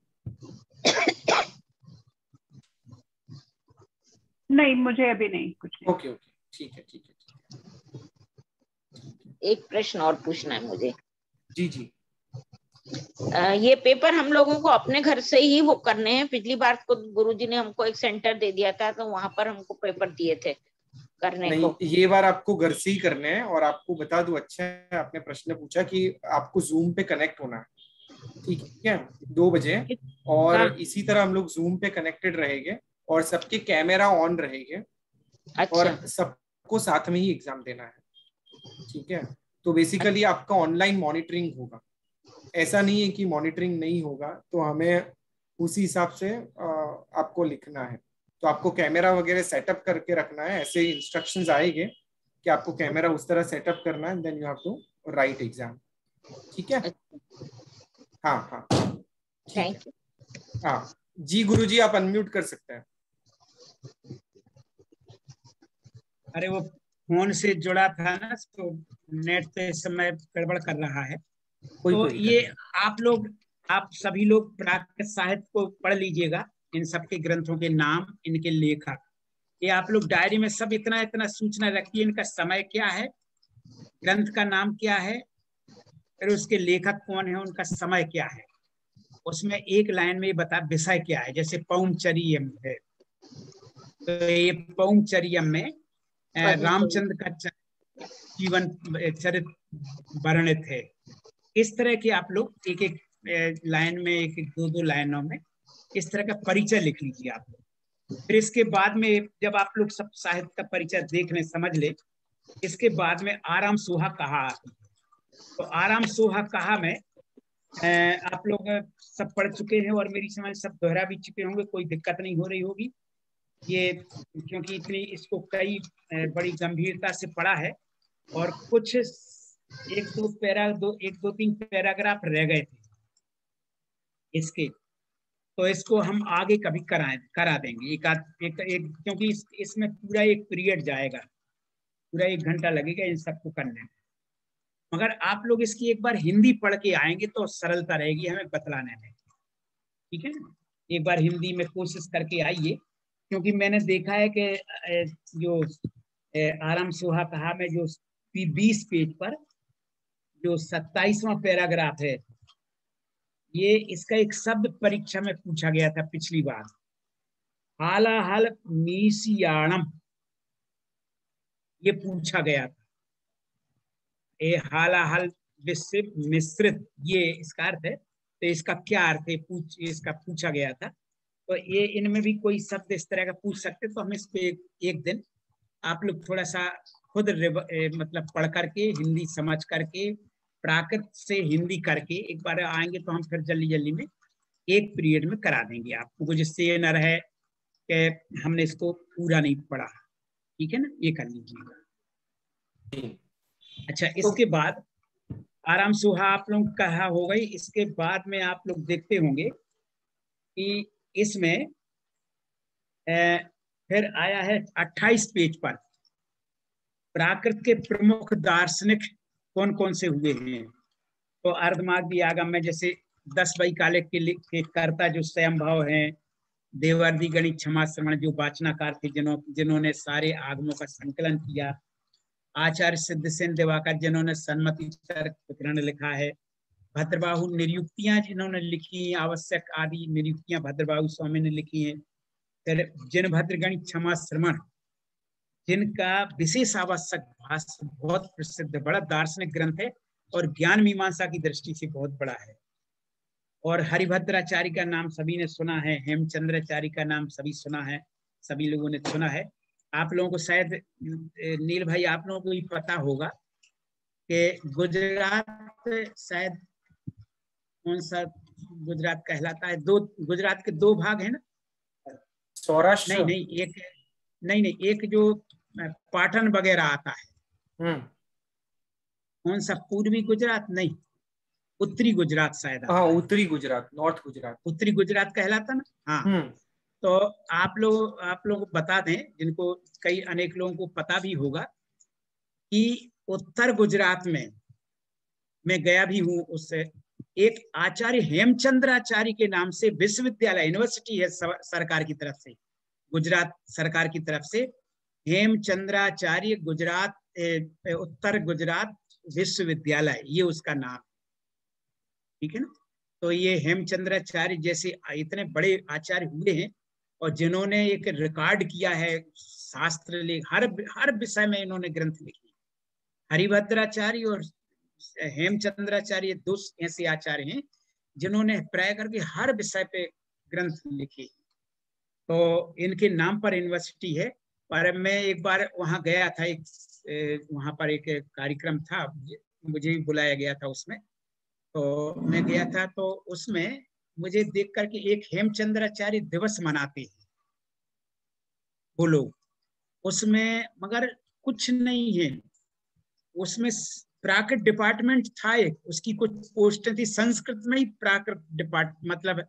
नहीं, मुझे अभी नहीं कुछ। ओके, ठीक है। एक प्रश्न और पूछना है मुझे। जी। ये पेपर हम लोगों को अपने घर से ही वो करने हैं? पिछली बार को गुरुजी ने हमको एक सेंटर दे दिया था, तो वहां पर हमको पेपर दिए थे करने नहीं, को। ये बार आपको घर से ही करने हैं। और आपको बता दूं, अच्छा है आपने प्रश्न पूछा कि आपको जूम पे कनेक्ट होना है, ठीक है, 2 बजे। और हाँ। इसी तरह हम लोग जूम पे कनेक्टेड रहेंगे और सबके कैमरा ऑन रहेंगे और अच्छा सबको साथ में ही एग्जाम देना है, ठीक है। तो बेसिकली आपका ऑनलाइन मॉनिटरिंग होगा, ऐसा नहीं है कि मॉनिटरिंग नहीं होगा, तो हमें उसी हिसाब से आपको लिखना है। तो आपको कैमरा वगैरह सेटअप करके रखना है, ऐसे इंस्ट्रक्शंस आएंगे कि आपको कैमरा उस तरह सेटअप करना है, then you have to write exam, ठीक है। हाँ हाँ ठीक है। Thank you. हाँ जी गुरुजी, आप अनम्यूट कर सकते हैं। अरे वो फोन से जुड़ा था ना, तो नेट पे इस समय गड़बड़ कर रहा है। तो ये आप सभी लोग प्राकृत साहित्य को पढ़ लीजिएगा, इन सबके ग्रंथों के नाम, इनके लेखक, ये आप लोग डायरी में सब इतना इतना सूचना रखिए, इनका समय क्या है, ग्रंथ का नाम क्या है, फिर उसके लेखक कौन है, उनका समय क्या है। उसमें एक लाइन में बता विषय क्या है, जैसे पौंचरियम है, तो ये पौंचरियम में रामचंद्र का जीवन चरित्र वर्णित है। इस तरह के आप लोग एक एक लाइन में, एक एक दो दो लाइनों में इस तरह का परिचय लिख लीजिए आप लोग। फिर इसके बाद में जब आप लोग सब साहित्य का परिचय देख लें, समझ ले, इसके बाद में आराम सोहा कहा। तो आराम सोहा कहा में आप लोग सब पढ़ चुके हैं और मेरी समझ सब दोहरा भी चुके होंगे, कोई दिक्कत नहीं हो रही होगी ये, क्योंकि इतनी इसको कई बड़ी गंभीरता से पढ़ा है और कुछ एक दो तीन पैराग्राफ रह गए थे इसके, तो इसको हम आगे कभी करा देंगे एक क्योंकि इसमें पूरा एक पीरियड जाएगा, पूरा 1 घंटा लगेगा इन सबको करने में। मगर आप लोग इसकी एक बार हिंदी पढ़ के आएंगे तो सरलता रहेगी हमें बतलाने में, ठीक है ना। एक बार हिंदी में कोशिश करके आइए, क्योंकि मैंने देखा है कि जो आराम सोहा कहा में जो 20 पेज पर जो 27वां पैराग्राफ है, ये इसका एक शब्द परीक्षा में पूछा गया था पिछली बार, हालाहल मीसियाणम, ये पूछा गया था। ये हालाहल मिश्रित, ये इसका अर्थ है, तो इसका क्या अर्थ है इसका पूछा गया था। तो ये इनमें भी कोई शब्द इस तरह का पूछ सकते, तो हम इसको एक दिन आप लोग थोड़ा सा खुद मतलब पढ़ करके, हिंदी समझ करके, प्राकृत से हिंदी करके एक बार आएंगे तो हम फिर जल्दी जल्दी में एक पीरियड में करा देंगे आपको, जिससे ये न रहे कि हमने इसको पूरा नहीं पढ़ा, ठीक है ना। ये कर लीजिएगा। अच्छा, इसके बाद आराम सोहा आप लोग कहा हो गई। इसके बाद में आप लोग देखते होंगे कि इसमें फिर आया है 28 पेज पर प्राकृत के प्रमुख दार्शनिक कौन कौन से हुए हैं। तो अर्धमार्गी आगम में जैसे 10 वैकालिक के कर्ता जो स्वयंभाव हैं, देवर्षि गणित क्षमा श्रवण जो वाचनाकार थे, जिन्होंने सारे आगमों का संकलन किया, आचार्य सिद्धसेन दिवाकर जिन्होंने सन्मति तर्क प्रकरण लिखा है, भद्रबाहु निरुक्तियां जिन्होंने लिखी, आवश्यक आदि निरुक्तियां भद्रबाहु स्वामी ने लिखी हैं। फिर जिनभद्र गणित क्षमा श्रवण, जिनका विशेष आवश्यक भाष्य बहुत प्रसिद्ध, बड़ा दार्शनिक ग्रंथ है और ज्ञान मीमांसा की दृष्टि से बहुत बड़ा है। और हरिभद्राचार्य का नाम सभी ने सुना है, हेमचंद्राचार्य का नाम सभी सुना है, सभी लोगों ने सुना है। आप लोगों को शायद नील भाई, आप लोगों को भी पता होगा कि गुजरात शायद कौन सा गुजरात कहलाता है, गुजरात के 2 भाग है ना, सौराष्ट्र नहीं, एक जो पाटन वगैरह आता है, कौन सा, पूर्वी गुजरात नहीं, उत्तरी गुजरात शायद। हाँ, उत्तरी गुजरात, नॉर्थ गुजरात, उत्तरी गुजरात कहलाता ना। हाँ, तो आप लोग बता दें, जिनको कई अनेक लोगों को पता भी होगा कि उत्तर गुजरात में मैं गया भी हूँ, उससे एक आचार्य हेमचंद्राचार्य के नाम से विश्वविद्यालय, यूनिवर्सिटी है सरकार की तरफ से, गुजरात सरकार की तरफ से, हेमचंद्राचार्य गुजरात उत्तर गुजरात विश्वविद्यालय, ये उसका नाम, ठीक है ना। तो ये हेमचंद्राचार्य जैसे इतने बड़े आचार्य हुए हैं और जिन्होंने एक रिकॉर्ड किया है शास्त्र लेख, हर विषय में इन्होंने ग्रंथ लिखे। हरिभद्राचार्य और हेमचंद्राचार्य 2 ऐसे आचार्य हैं जिन्होंने प्राय करके हर विषय पे ग्रंथ लिखे, तो इनके नाम पर यूनिवर्सिटी है। पर मैं एक बार वहां गया था, वहां पर एक कार्यक्रम था, मुझे भी बुलाया गया था उसमें, तो मैं गया था। तो उसमें मुझे देख करके एक हेमचंद्राचार्य दिवस मनाते हैं वो लोग, उसमें मगर कुछ नहीं है उसमें। प्राकृत डिपार्टमेंट था एक, उसकी कुछ पोस्ट थी संस्कृत में ही, प्राकृत मतलब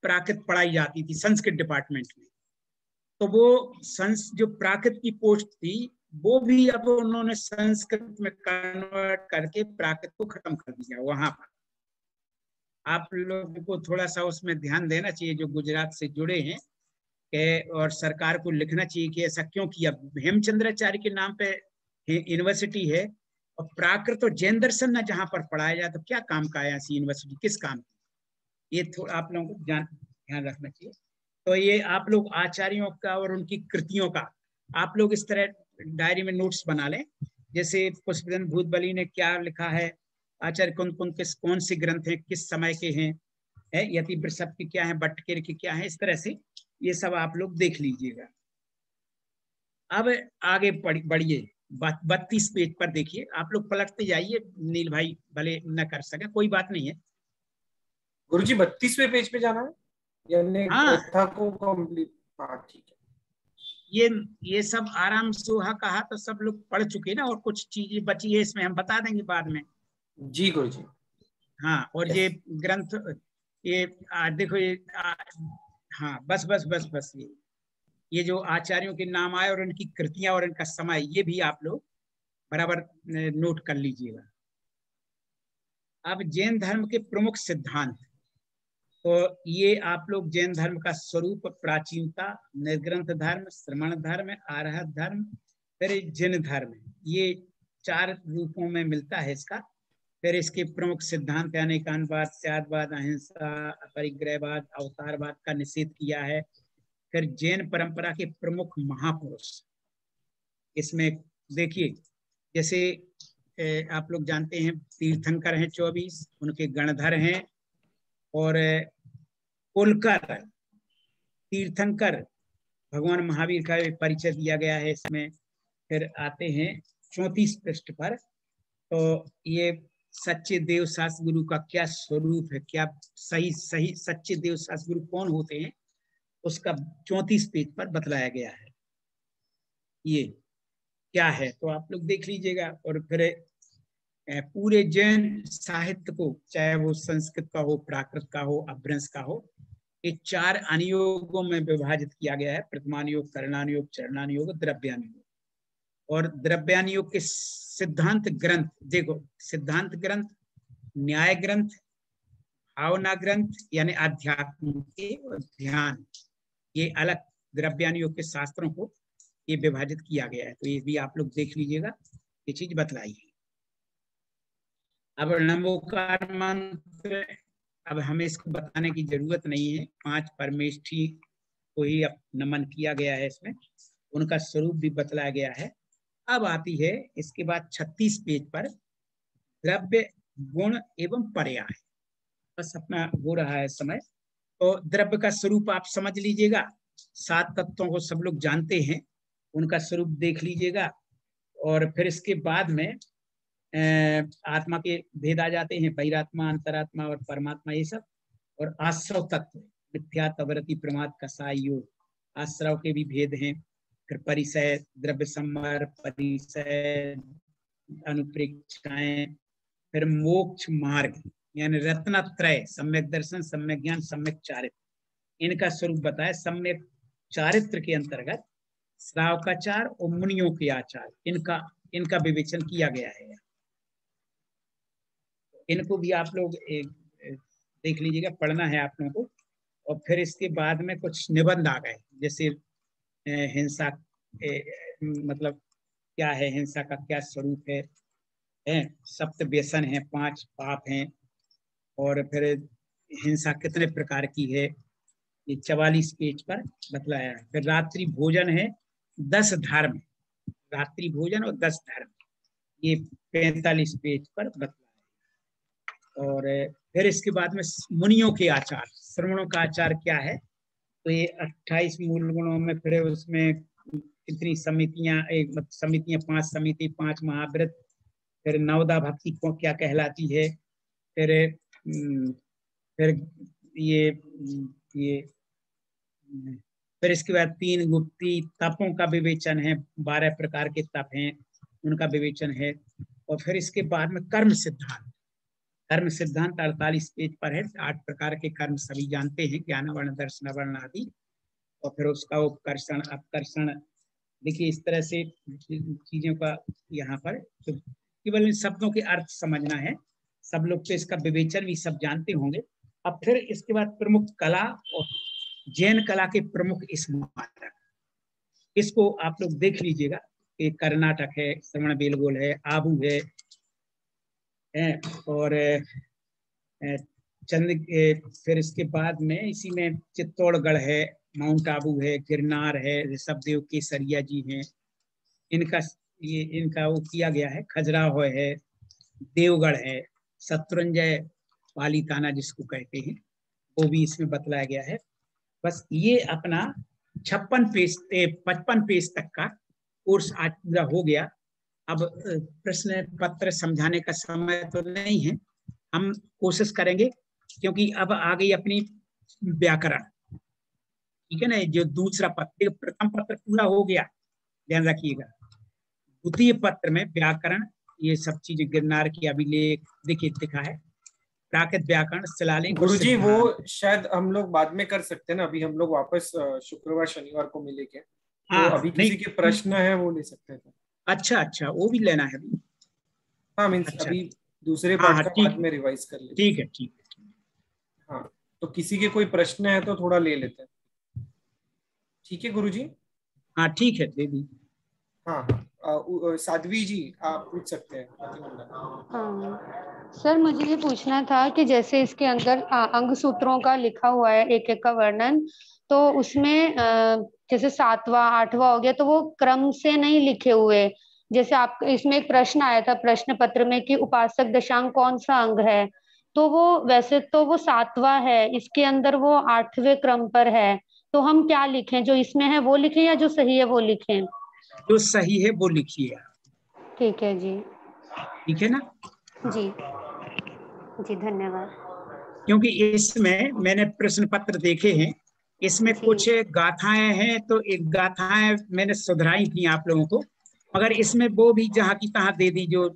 प्राकृत पढ़ाई जाती थी संस्कृत डिपार्टमेंट में। तो वो जो प्राकृत की पोस्ट थी वो भी अब उन्होंने संस्कृत में कन्वर्ट करके प्राकृत को खत्म कर दिया। वहां पर आप लोगों को थोड़ा सा उसमें ध्यान देना चाहिए जो गुजरात से जुड़े हैं, और सरकार को लिखना चाहिए कि ऐसा क्यों किया। हेमचंद्राचार्य के नाम पे यूनिवर्सिटी है और प्राकृत और जैन दर्शन न जहां पर पढ़ाया जाए, तो क्या काम का है ऐसी यूनिवर्सिटी, किस काम की? ये थोड़ा आप लोगों को ध्यान रखना चाहिए। तो ये आप लोग आचार्यों का और उनकी कृतियों का आप लोग इस तरह डायरी में नोट्स बना लें, जैसे पुष्पदन भूतबली ने क्या लिखा है, आचार्य कौन से ग्रंथ हैं, किस समय के हैं, यति वृषभ के क्या है, भट्टकेर के क्या है, इस तरह से ये सब आप लोग देख लीजिएगा। अब आगे बढ़िए, 32 पेज पर देखिए, आप लोग पलटते जाइए, नील भाई भले न कर सके, कोई बात नहीं है। गुरुजी 32वें पेज पे जाना है, यानी कथा को कंप्लीट। हाँ ठीक है। ये सब आराम सोहा कहा तो सब लोग पढ़ चुके ना, और कुछ चीजें बची है इसमें हम बता देंगे बाद में। जी गुरुजी। हाँ, और ये ग्रंथ ये देखो ये हाँ बस ये जो आचार्यों के नाम आए और उनकी कृतियां और इनका समय, ये भी आप लोग बराबर नोट कर लीजिएगा। अब जैन धर्म के प्रमुख सिद्धांत, तो ये आप लोग जैन धर्म का स्वरूप, प्राचीनता, निर्ग्रंथ धर्म, श्रमण धर्म, आरहत धर्म, फिर जैन धर्म, ये 4 रूपों में मिलता है इसका। फिर इसके प्रमुख सिद्धांत अनेकानवाद, त्यागवाद, अहिंसा, अपरिग्रहवाद, अवतारवाद का निषेध किया है। फिर जैन परंपरा के प्रमुख महापुरुष, इसमें देखिए जैसे आप लोग जानते हैं तीर्थंकर हैं 24, उनके गणधर हैं, और पुलकर तीर्थंकर भगवान महावीर का परिचय दिया गया है इसमें। फिर आते हैं 34 पृष्ठ पर, तो ये सच्चे देव शास्त्र गुरु का क्या स्वरूप है, क्या सही सच्चे देव शास्त्र गुरु कौन होते हैं, उसका 34 पेज पर बतलाया गया है ये क्या है, तो आप लोग देख लीजिएगा। और फिर पूरे जैन साहित्य को, चाहे वो संस्कृत का हो, प्राकृत का हो, अपभ्रंश का हो, ये 4 अनुयोगों में विभाजित किया गया है, प्रथमानुयोग, करणानुयोग, चरणानुयोग, द्रव्यानुयोग। और द्रव्यानुयोग के सिद्धांत ग्रंथ देखो, सिद्धांत ग्रंथ, न्याय ग्रंथ, भावना ग्रंथ यानी आध्यात्म के ध्यान, ये अलग द्रव्यानुयोग के शास्त्रों को ये विभाजित किया गया है, तो ये भी आप लोग देख लीजिएगा, ये चीज बताई है। अब नमोकार मंत्र, अब हमें इसको बताने की जरूरत नहीं है, 5 परमेष्ठी को ही अब नमन किया गया है इसमें, उनका स्वरूप भी बतलाया गया है। अब आती है इसके बाद 36 पेज पर द्रव्य, गुण एवं पर्याय, बस अपना हो रहा है समय। तो द्रव्य का स्वरूप आप समझ लीजिएगा, 7 तत्वों को सब लोग जानते हैं, उनका स्वरूप देख लीजिएगा। और फिर इसके बाद में आत्मा के भेद आ जाते हैं, बहिरात्मा, अंतरात्मा और परमात्मा, ये सब। और आश्रव तत्व, मिथ्या, तवरति, प्रमाद, कसाय, योग, आश्रव के भी भेद हैं। फिर परिसय, द्रव्य सम्मर, परिसय, अनुप्रेक्षाएं, फिर मोक्ष मार्ग यानी रत्नत्रय, सम्यक दर्शन, सम्यक ज्ञान, सम्यक चारित्र, इनका स्वरूप बताया। सम्यक चारित्र के अंतर्गत श्रावकाचार और मुनियों के आचार, इनका विवेचन किया गया है। इनको भी आप लोग देख लीजिएगा, पढ़ना है आप लोगों को। और फिर इसके बाद में कुछ निबंध आ गए, जैसे हिंसा मतलब क्या है, हिंसा का क्या स्वरूप है, सप्त व्यसन है, 5 पाप हैं, और फिर हिंसा कितने प्रकार की है, ये 44 पेज पर बतलाया है। फिर रात्रि भोजन है, 10 धर्म, रात्रि भोजन और 10 धर्म, ये 45 पेज पर बतलाया है। और फिर इसके बाद में मुनियों के आचार, श्रवणों का आचार क्या है, तो ये 28 मूल गुणों में फिर उसमें कितनी समितियां, एक समितियां 5 समिति, 5 महाव्रत, फिर नवदा भक्ति को क्या कहलाती है, फिर ये फिर इसके बाद 3 गुप्ती तपों का विवेचन है, 12 प्रकार के तप हैं उनका विवेचन है। और फिर इसके बाद में कर्म सिद्धांत, 48 पेज पर है। 8 प्रकार के कर्म सभी जानते हैं, ज्ञान वर्ण दर्शन वर्ण आदि। और फिर उसका उपकर्षण अपकर्षण, देखिए इस तरह से चीजों का यहाँ पर तो केवल इन शब्दों के अर्थ समझना है। सब लोग तो इसका विवेचन भी सब जानते होंगे। अब फिर इसके बाद प्रमुख कला और जैन कला के प्रमुख स्मारक, इसको आप लोग देख लीजिएगा। एक कर्नाटक है, श्रवण बेलगोल है, आबू है और फिर इसके बाद में इसी में चित्तौड़गढ़ है, माउंट आबू है, गिरनार है, ऋषभदेव केसरिया जी हैं, इनका वो किया गया है। खजुराहो है, देवगढ़ है, शत्रुंजय पालीताना जिसको कहते हैं, वो भी इसमें बतलाया गया है। बस ये अपना 55 पेज तक का कोर्स आज पूरा हो गया। अब प्रश्न पत्र समझाने का समय तो नहीं है, हम कोशिश करेंगे, क्योंकि अब आ गई अपनी व्याकरण, ठीक है ना। जो दूसरा पत्र, प्रथम पत्र पूरा हो गया, ध्यान रखिएगा। द्वितीय पत्र में व्याकरण, ये सब चीजें, गिरनार की अभिलेख देखिए दिखा है, प्राकृत व्याकरण, शिलालेख। गुरुजी वो शायद हम लोग बाद में कर सकते हैं ना, अभी हम लोग वापस शुक्रवार शनिवार को मिलेंगे, तो अभी किसी के प्रश्न है वो ले सकते हैं। अच्छा, वो भी लेना है अभी। हाँ मीन्स अच्छा, अभी दूसरे पार्ट का बाद में रिवाइज कर लेते। ठीक है। हाँ, तो किसी के कोई प्रश्न है तो थोड़ा ले लेते हैं। ठीक है गुरुजी? हाँ ठीक है, दे दी। हाँ, साध्वी जी आप पूछ सकते हैं। हाँ सर, मुझे ये पूछना था कि जैसे इसके अंदर अंग सूत्रों का लिखा हुआ है, एक एक का वर्णन, तो उसमें जैसे 7वां 8वां हो गया, तो वो क्रम से नहीं लिखे हुए। जैसे आप इसमें एक प्रश्न आया था प्रश्न पत्र में कि उपासक दशांग कौन सा अंग है, तो वो वैसे तो वो 7वां है, इसके अंदर वो 8वें क्रम पर है, तो हम क्या लिखें? जो इसमें है वो लिखें या जो सही है वो लिखें? जो सही है वो लिखिए। ठीक है जी। ठीक है ना जी धन्यवाद। क्योंकि इसमें मैंने प्रश्न पत्र देखे हैं, इसमें कुछ गाथाएं हैं, तो एक गाथाएं मैंने सुधराई थी आप लोगों को, मगर इसमें वो भी जहाँ की तहाँ दे दी, जो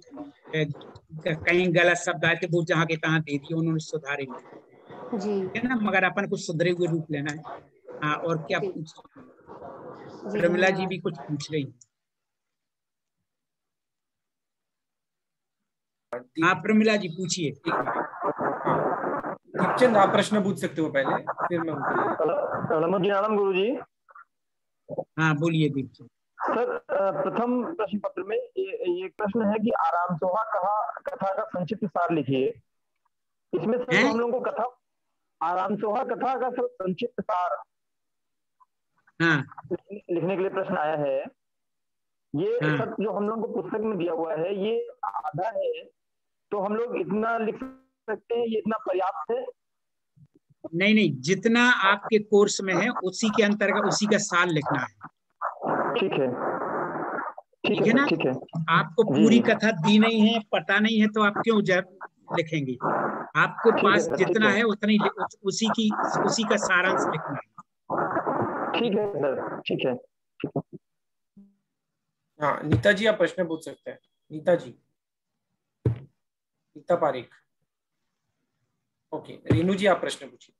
कहीं गलत शब्द आए थे वो जहाँ के तहाँ दे दी, उन्होंने सुधारे जी, है ना, मगर अपन को सुधरे हुए रूप लेना है। हाँ, और क्या पूछ, प्रमिला जी भी कुछ पूछ रही है। हाँ प्रमिला जी पूछिए। दीपचंद आप प्रश्न पूछ सकते हो पहले, फिर मैं उनको। गुरु जी। हाँ बोलिए दीपचंद। सर प्रथम प्रश्न पत्र में ये प्रश्न है कि आराम सोहा कथा का संक्षिप्त सार लिखिए। इसमें सर हम लोगों को कथा, आराम सोहा कथा का संक्षिप्त सार लिखने के लिए प्रश्न आया है। ये सब जो हम लोगों को पुस्तक में दिया हुआ है ये आधा है, तो हम लोग इतना लिख सकते हैं, ये इतना पर्याप्त है? नहीं, जितना आपके कोर्स में है उसी के अंतर्गत उसी का सार लिखना है। ठीक है ना। ठीक है। आपको पूरी कथा दी नहीं है, पता नहीं है, तो आप क्यों जब लिखेंगे? आपके पास जितना है उतना ही उसी का सारांश लिखना है। ठीक है सर, ठीक है। हाँ नीता जी आप प्रश्न पूछ सकते हैं। नीता जी, नीता पारिक। ओके, रेनू जी आप प्रश्न पूछिए।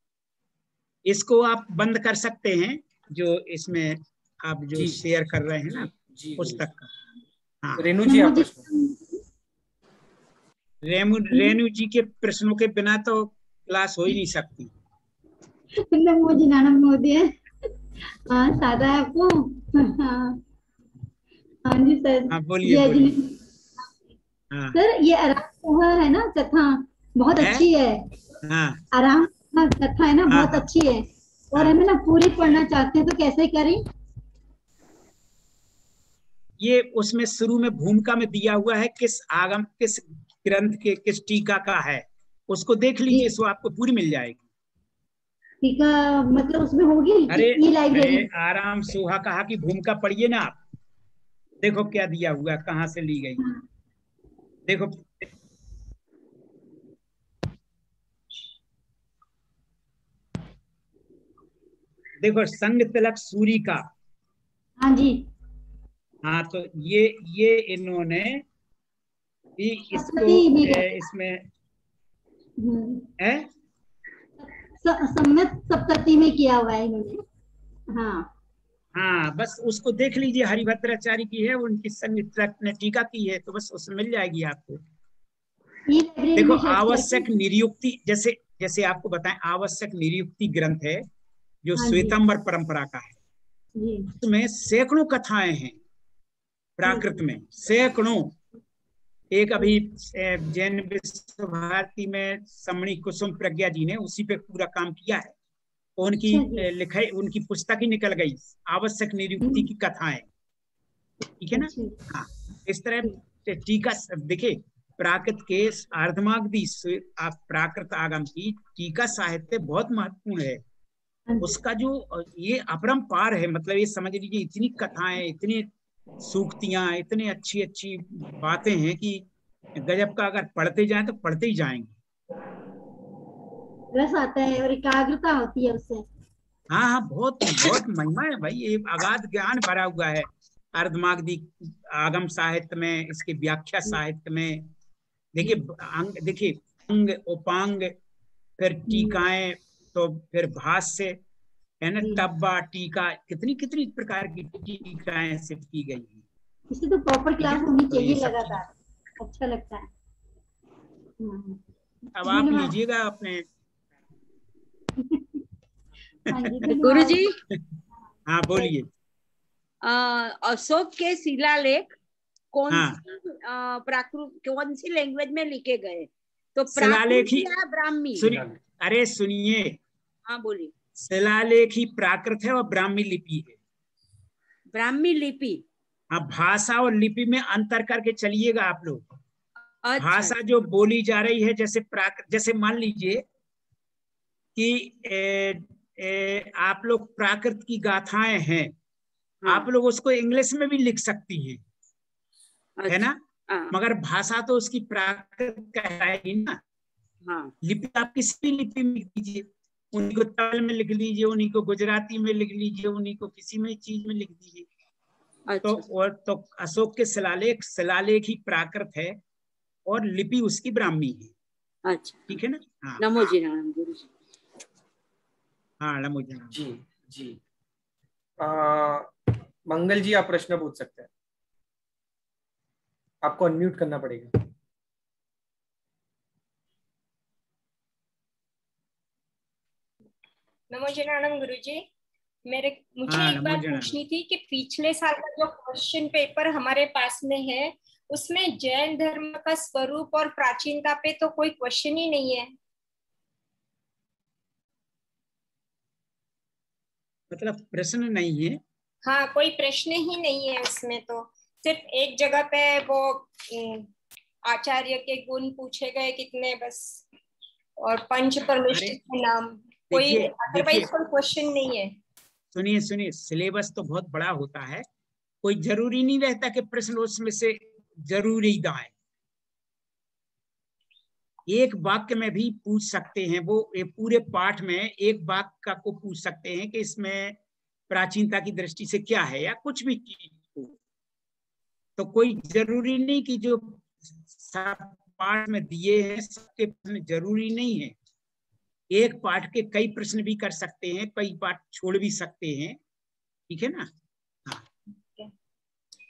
इसको आप बंद कर सकते हैं, जो इसमें आप जो शेयर कर रहे हैं ना पुस्तक का। हाँ रेनू जी आप प्रश्न। रेनू जी के प्रश्नों के बिना तो क्लास हो ही नहीं सकती। नमो जी नानम मोदी। हाँ सादा है आपको। हाँ जी सर। हाँ बोलिए। सर ये आराम है ना कथा, बहुत अच्छी है। आराम कथा है ना, बहुत अच्छी है, और हमें ना पूरी पढ़ना चाहते हैं, तो कैसे करें? ये उसमें शुरू में भूमिका में दिया हुआ है किस ग्रंथ के किस टीका का है, उसको देख लीजिए, सो आपको पूरी मिल जाएगी। टीका मतलब उसमें होगी? अरे लाइब्रेरी आराम सोहा कहा की भूमिका पढ़िए ना आप, देखो क्या दिया हुआ, कहाँ से ली गई। देखो देखो संग तिलक सूरी का। हाँ जी। हाँ तो ये इन्होंने भी इसको इसमें है सम्यक सप्तती में किया हुआ है इन्होंने। हाँ हाँ, बस उसको देख लीजिए, हरिभद्राचार्य की है, उनकी संग तिलक ने टीका की है, तो बस उसमें मिल जाएगी आपको। देखो आवश्यक निरुक्ति, जैसे जैसे आपको बताएं, आवश्यक निरुक्ति ग्रंथ है जो श्वेतांबर परंपरा का है, उसमें सैकड़ों कथाएं हैं प्राकृत में, सैकड़ों। एक अभी जैन विश्व भारती में समणी कुसुम प्रज्ञा जी ने उसी पे पूरा काम किया है, उनकी लिखाई, उनकी पुस्तक ही निकल गई, आवश्यक निरुक्ति की कथाएं, ठीक है ना। हाँ, इस तरह टीका देखिए, प्राकृत के अर्धमागधी प्राकृत आगम की टीका साहित्य बहुत महत्वपूर्ण है। उसका जो ये अपरंपार है, मतलब ये समझ लीजिए, इतनी कथाएं, इतनी सूक्तियां, इतनी अच्छी अच्छी बातें हैं कि गजब का, अगर पढ़ते जाएं तो पढ़ते ही जाएंगे। रस आता है और एकाग्रता होती है उससे। हाँ हाँ, बहुत बहुत महिमा है भाई, ये अगाध ज्ञान भरा हुआ है अर्धमागधी आगम साहित्य में, इसके व्याख्या साहित्य में। देखिए देखिए अंग उपांग, फिर टीकाएं, तो फिर भाष्य है ना, टब्बा टीका, कितनी कितनी प्रकार की टीकाएं सिर्फ की गई है। इससे तो प्रॉपर क्लास होनी चाहिए लगातार, अच्छा लगता है। अब आप लीजिएगा अपने गुरुजी। हाँ बोलिए। अशोक के शिलालेख कौन सी लैंग्वेज में लिखे गए? तो शिलालेख ही ब्राह्मी। अरे सुनिए, हाँ बोलिए। शिलालेख ही प्राकृत है और ब्राह्मी लिपि है। ब्राह्मी लिपि। हाँ, भाषा और लिपि में अंतर करके चलिएगा आप लोग। भाषा जो बोली जा रही है, जैसे जैसे मान लीजिए कि आप लोग प्राकृत की गाथाएं हैं, आप लोग उसको इंग्लिश में भी लिख सकती हैं, है ना, मगर भाषा तो उसकी प्राकृत कहलाएगी ना। लिपि आप किसी भी लिपि में लिख लीजिए, उन्हीं को तमिल में लिख लीजिए, उन्हीं को गुजराती में लिख लीजिए, उन्हीं को किसी में चीज में लिख दीजिए। तो अशोक के शिलालेख ही प्राकृत है और लिपि उसकी ब्राह्मी है। अच्छा, ठीक है ना। हाँ, नमो जी नाम गुरु जी। हाँ नमो जी। जी जी। मंगल जी, आप प्रश्न पूछ सकते हैं, आपको अनम्यूट करना पड़ेगा। नमो जनानम गुरुजी, मुझे एक बात पूछनी थी कि पिछले साल का जो क्वेश्चन पेपर हमारे पास में है, उसमें जैन धर्म का स्वरूप और प्राचीनता पे तो कोई क्वेश्चन ही नहीं है। मतलब प्रश्न नहीं है? हाँ, कोई प्रश्न ही नहीं है उसमें, तो सिर्फ एक जगह पे वो आचार्य के गुण पूछे गए कितने बस, और पंच परमेष्टि के नाम, कोई अदरवाइज कोई क्वेश्चन नहीं है। सुनिए सुनिए, सिलेबस तो बहुत बड़ा होता है, कोई जरूरी नहीं रहता कि प्रश्न उसमें से जरूरी दाएं। एक वाक्य में भी पूछ सकते हैं, वो पूरे पाठ में एक वाक्य को पूछ सकते हैं कि इसमें प्राचीनता की दृष्टि से क्या है, या कुछ भी चीज को। तो कोई जरूरी नहीं कि जो सब पाठ में दिए हैं सबके प्रश्न जरूरी नहीं है। एक पाठ के कई प्रश्न भी कर सकते हैं, कई पाठ छोड़ भी सकते हैं, ठीक है ना। हाँ,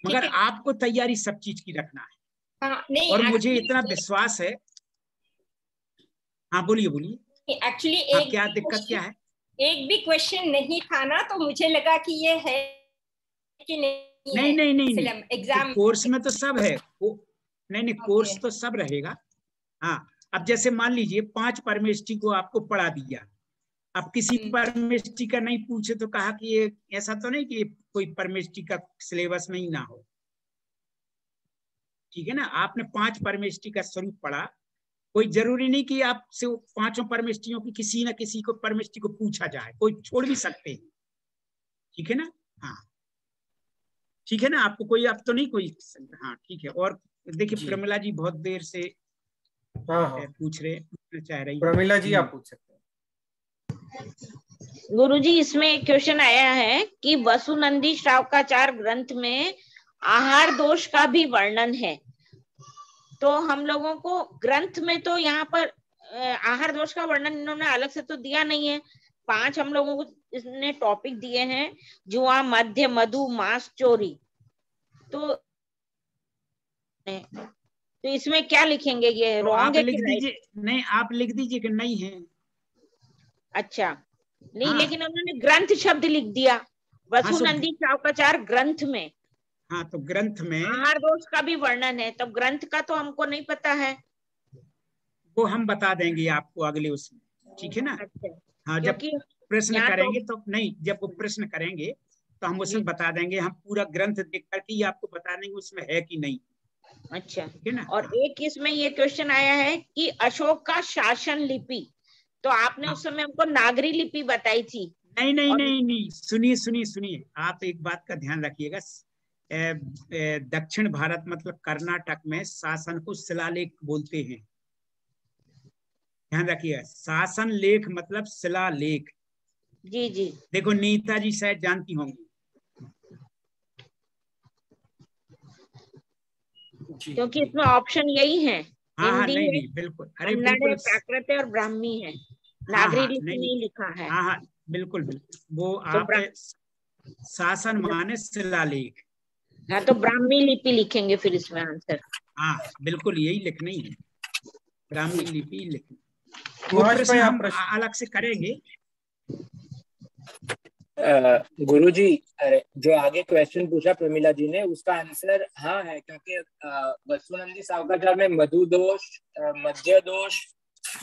मगर आपको तैयारी सब चीज की रखना है। नहीं, और मुझे इतना विश्वास है। हाँ बोलिए बोलिए। एक्चुअली क्या दिक्कत क्या है? एक भी क्वेश्चन नहीं था ना, तो मुझे लगा कि ये है कि नहीं एग्जाम कोर्स में तो सब है। नहीं कोर्स तो सब रहेगा। हाँ, अब जैसे मान लीजिए 5 परमेष्टि को आपको पढ़ा दिया, अब किसी परमेष्टि का नहीं पूछे तो कहा कि ये ऐसा तो नहीं कि कोई परमेष्टि का सिलेबस में ही ना हो, ठीक है ना। आपने 5 परमेष्टि का स्वरूप पढ़ा, कोई जरूरी नहीं कि आपसे पांचों परमिस्ट्रियों की किसी ना किसी को परमिस्ट्री को पूछा जाए, कोई छोड़ भी सकते हैं, ठीक है ना। हाँ ठीक है ना, आपको कोई अब तो नहीं कोई। हाँ ठीक है। और देखिए प्रमिला जी बहुत देर से पूछ चाह रही। प्रमिला जी आप पूछ सकते हैं। गुरुजी इसमें एक क्वेश्चन आया है कि वसुनंदी श्रावकाचार ग्रंथ में आहार दोष का भी वर्णन है, तो हम लोगों को ग्रंथ में तो यहाँ पर आहार दोष का वर्णन इन्होंने अलग से तो दिया नहीं है। 5 हम लोगों को इसने टॉपिक दिए हैं, जुआ, मध्य, मधु, मांस, चोरी। तो इसमें क्या लिखेंगे, ये तो रॉन्ग आप है लिख कि दीजिए, नहीं आप लिख दीजिए कि नहीं है। अच्छा नहीं, लेकिन उन्होंने ग्रंथ शब्द लिख दिया, वसुनंदी श्रावकाचार ग्रंथ में। हाँ तो ग्रंथ में आहार दोष का भी वर्णन है, तो ग्रंथ का तो हमको नहीं पता है, वो हम बता देंगे आपको अगले उसमें, ठीक है ना। हाँ जब प्रश्न करेंगे तो नहीं, जब वो प्रश्न करेंगे तो हम उसमें बता देंगे, हम पूरा ग्रंथ देख करके आपको बता देंगे उसमें है कि नहीं। अच्छा ठीक है ना। और एक इसमें ये क्वेश्चन आया है कि अशोक का शासन लिपि, तो आपने उस समय हमको नागरी लिपि बताई थी। नहीं नहीं नहीं नहीं, सुनिए सुनिए सुनिए, आप एक बात का ध्यान रखिएगा, दक्षिण भारत मतलब कर्नाटक में शासन को शिलालेख बोलते हैं, ध्यान रखिएगा। शासन लेख मतलब शिलालेख। जी जी। देखो नीता जी शायद जानती होंगी, क्योंकि इसमें ऑप्शन यही है, हिंदी नहीं, है, नहीं, बिल्कुल, अरे कन्नड़ है, बिल्कुल, प्राकृत है और ब्राह्मी है, नागरी लिपि नहीं लिखा है। हाँ बिल्कुल बिल्कुल, वो तो आप शासन माने शिलालेख। हाँ तो ब्राह्मी लिपि लिखेंगे फिर इसमें आंसर। हाँ बिल्कुल यही लिखना ही है, ब्राह्मी लिपि लिखनी। वो प्रश्न हम अलग से करेंगे। गुरुजी जो आगे क्वेश्चन पूछा प्रमिला जी ने उसका आंसर हाँ है, क्योंकि वसुनंदी श्रावकाचार में मधु दोष, मध्य दोष,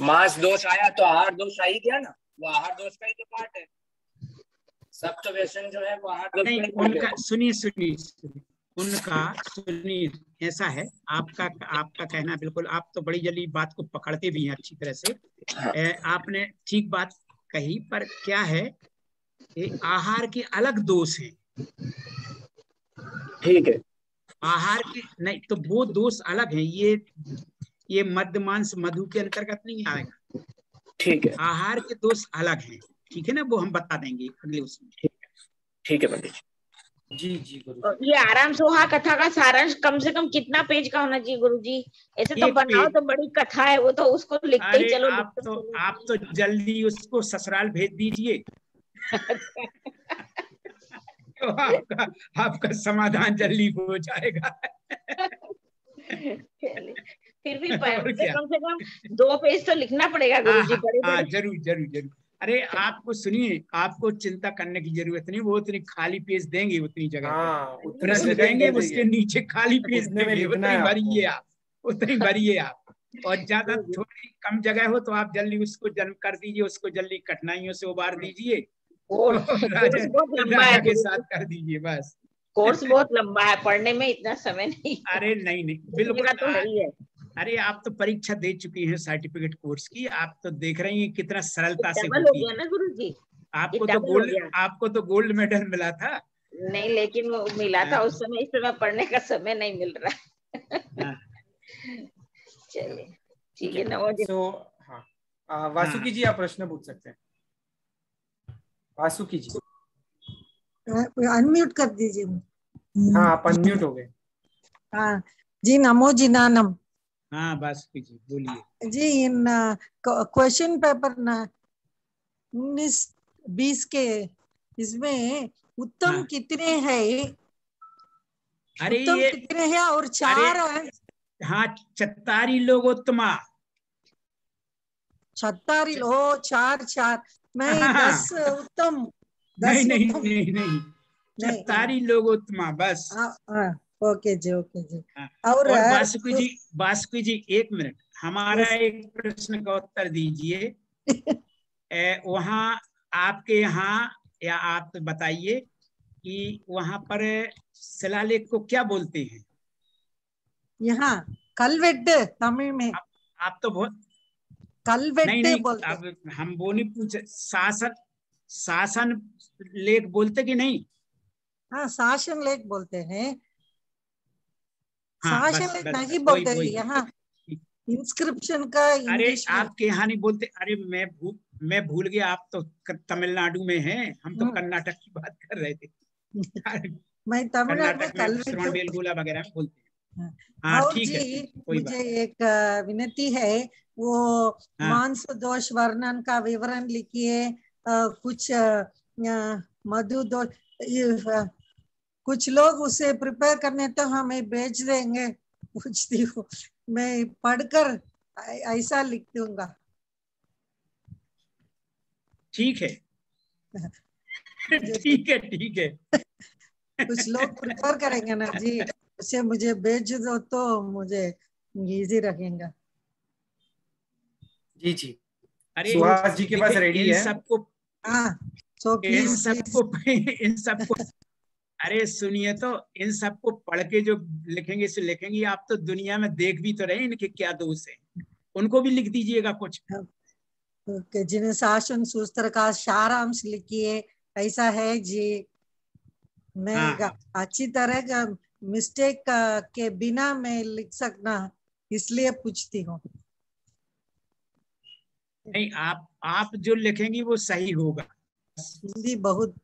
मांस दोष आया तो आहार दोष आ ही गया ना, वो आहार दोष का ही तो पार्ट है। सप्त व्यसन जो है वो आहार दोष नहीं, उनका सुनिए उनका सुनिए, ऐसा है आपका कहना बिल्कुल, आप तो बड़ी जल्दी बात को पकड़ते भी हैं अच्छी तरह से। आपने ठीक बात कही, पर क्या है आहार के अलग दोष हैं, ठीक है। आहार के नहीं तो वो दोष अलग हैं, ये मध्य मांस मधु के अंतर्गत नहीं आएगा, ठीक है। आहार के दोष अलग हैं, ठीक है ना, वो हम बता देंगे अगले उसमें। ठीक है पंडित जी जी ये आराम सोहा कथा का सारांश कम से कम कितना पेज का होना चाहिए गुरुजी? ऐसे तो बनाओ तो बड़ी कथा है, वो तो उसको लिखते ही चलो। आप तो जल्दी उसको ससुराल भेज दीजिए तो आपका समाधान जल्दी हो जाएगा। फिर भी कम से कम 2 पेज तो लिखना पड़ेगा गुरुजी। हाँ जरूर जरूर जरूर। अरे आपको सुनिए, आपको चिंता करने की जरूरत नहीं, वो उतनी खाली पेज देंगे, उतनी जगह प्रश्न देंगे, उसके नीचे खाली पेज देंगे, उतनी भरिए आप, उतनी भरिए आप। और ज्यादा थोड़ी कम जगह हो तो आप जल्दी उसको जन्म कर दीजिए, उसको जल्दी कठिनाइयों से उबार दीजिए, राजा के साथ कर दीजिए बस। कोर्स बहुत लंबा है, पढ़ने में इतना समय नहीं। अरे नहीं बिल्कुल तो है ही है। अरे आप तो परीक्षा दे चुकी हैं सर्टिफिकेट कोर्स की, आप तो देख रही हैं कितना सरलता से होती है ना गुरुजी। आपको तो गोल्ड मेडल मिला था। नहीं लेकिन वो मिला था उस समय, इस समय पढ़ने का समय नहीं मिल रहा। चलिए ठीक है ना। तो हाँ वासुकी जी आप प्रश्न पूछ सकते हैं। वासुकी जी अनम्यूट कर दीजिए। हाँ आप अनम्यूट हो गए। हाँ जी, नमो जिनानम। हाँ वासुकी जी बोलिए जी। इन क्वेश्चन पेपर 19-20 के इसमें उत्तम कितने हैं? अरे उत्तम ये कितने हैं और 4 है? हाँ चत्तारी लोगोत्तमा, छत्तारी लो 4 मैं 10 उत्तम। नहीं चत्तारी लोगोत्तमा बस। ओके जी ओके जी। और वासुकी जी 1 मिनट, हमारा एक प्रश्न का उत्तर दीजिए। वहाँ आपके यहाँ या आप बताइए कि वहाँ पर शिलालेख को क्या बोलते हैं? यहाँ कलवेट तमिल में। आप तो बहुत कलवेट्टे बोलते। अब हम वो नहीं पूछे, शासन लेख बोलते कि नहीं? हाँ शासन लेख बोलते हैं। हाँ, शासन लेख नहीं बोलते यहाँ, इंस्क्रिप्शन का इंग्लिश में। आपके यहाँ नहीं बोलते? अरे मैं भूल गया, आप तो तमिलनाडु में हैं, हम तो कर्नाटक की बात कर रहे थे। मैं तमिलनाडु में कलवेट्टे वगैरह में बोलते हैं। हाँ ठीक है, मुझे एक विनती है, वो मांस दोष वर्णन का विवरण लिखिए, कुछ मधु दोष, कुछ लोग उसे प्रिपेयर करने तो हमें भेज देंगे, पूछती हूँ मैं पढ़कर ऐसा लिख दूंगा। ठीक है ठीक है ठीक है। कुछ लोग प्रिपेयर करेंगे ना जी, उसे मुझे भेज दो तो मुझे इजी रखेगा। जी जी, अरे सुहास जी के पास रेडी है सबको। हाँ इन सबको अरे सुनिए तो, इन सबको पढ़ के जो लिखेंगे से लिखेंगे। आप तो दुनिया में देख भी तो रहे इनके क्या दोष है, उनको भी लिख दीजिएगा कुछ। जिन्हें शासन सूत्र का सारांश लिखिए, ऐसा है जी। मैं अच्छी तरह मिस्टेक के बिना मैं लिख सकना, इसलिए पूछती हूँ। नहीं, आप जो लिखेंगी वो सही होगा। हिंदी बहुत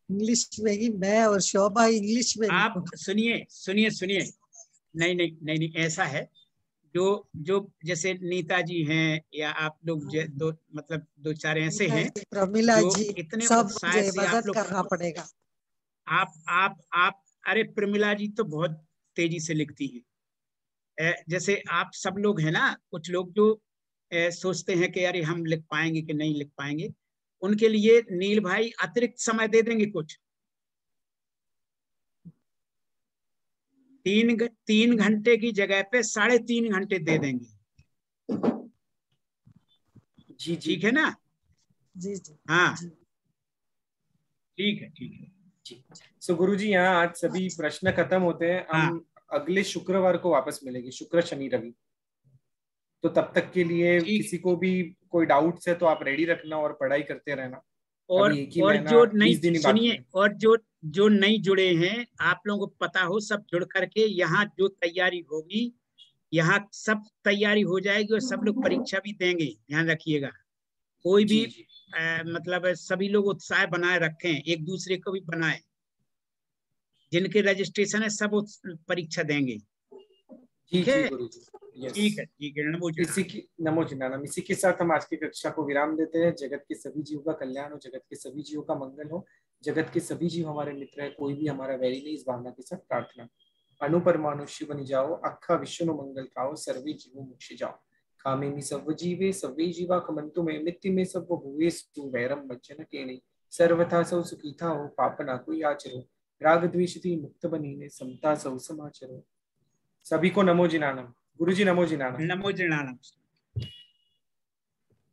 इंग्लिश में ही, मैं और शोभा इंग्लिश में। आप सुनिए नहीं ऐसा है, जो जैसे नीता जी हैं या आप लोग मतलब दो चार ऐसे हैं, प्रमिला जी, इतने सब उत्साह से आप लोग करना पड़ेगा। आप अरे प्रमिला जी तो बहुत तेजी से लिखती है। जैसे आप सब लोग हैं ना, कुछ लोग जो सोचते हैं कि अरे हम लिख पाएंगे कि नहीं लिख पाएंगे, उनके लिए नील भाई अतिरिक्त समय दे देंगे कुछ। 3 घंटे की जगह पे 3.5 घंटे दे देंगे। जी ठीक है ना? जी जी हाँ ठीक है जी। सो गुरुजी, यहाँ आज सभी प्रश्न खत्म होते हैं। हम अगले शुक्रवार को वापस मिलेंगे, शुक्र शनि रवि। तो तब तक के लिए किसी को भी कोई डाउट्स है तो आप रेडी रखना और पढ़ाई करते रहना। और जो नहीं सुनिए, और जो नहीं जुड़े हैं, आप लोगों को पता हो, सब जुड़ करके यहाँ जो तैयारी होगी, यहाँ सब तैयारी हो जाएगी और सब लोग परीक्षा भी देंगे। ध्यान रखिएगा, कोई भी मतलब सभी लोग उत्साह बनाए रखें, एक दूसरे को भी बनाए। जिनके रजिस्ट्रेशन है सब परीक्षा देंगे। ठीक है ठीक है। नमो नाम। इसी के साथ हम आज की कक्षा को विराम देते हैं। जगत के सभी जीवों का कल्याण हो, जगत के सभी जीवों का मंगल हो, जगत के सभी जीव हमारे मित्र है, कोई भी हमारा वैरी नहीं, इस भावना के साथ प्रार्थना। अणु परमाणु शिव बनि जाओ, अखा विश्व मंगल खाओ, सर्वे जीवो मोक्ष जाओ। कामेमि सर्व जीवे सर्वे जीवा कमंतु में मित्ति में सब भूवेस्तु वैरम वज्जन केने सर्वथा सौ सुखीथा हो, पापना कोई आचरो, राग द्वेषति मुक्त बनीने समता सौ समाचरो। सभी को नमो जिनानम। गुरुजी नमो जिनानम। नमो जिनानम।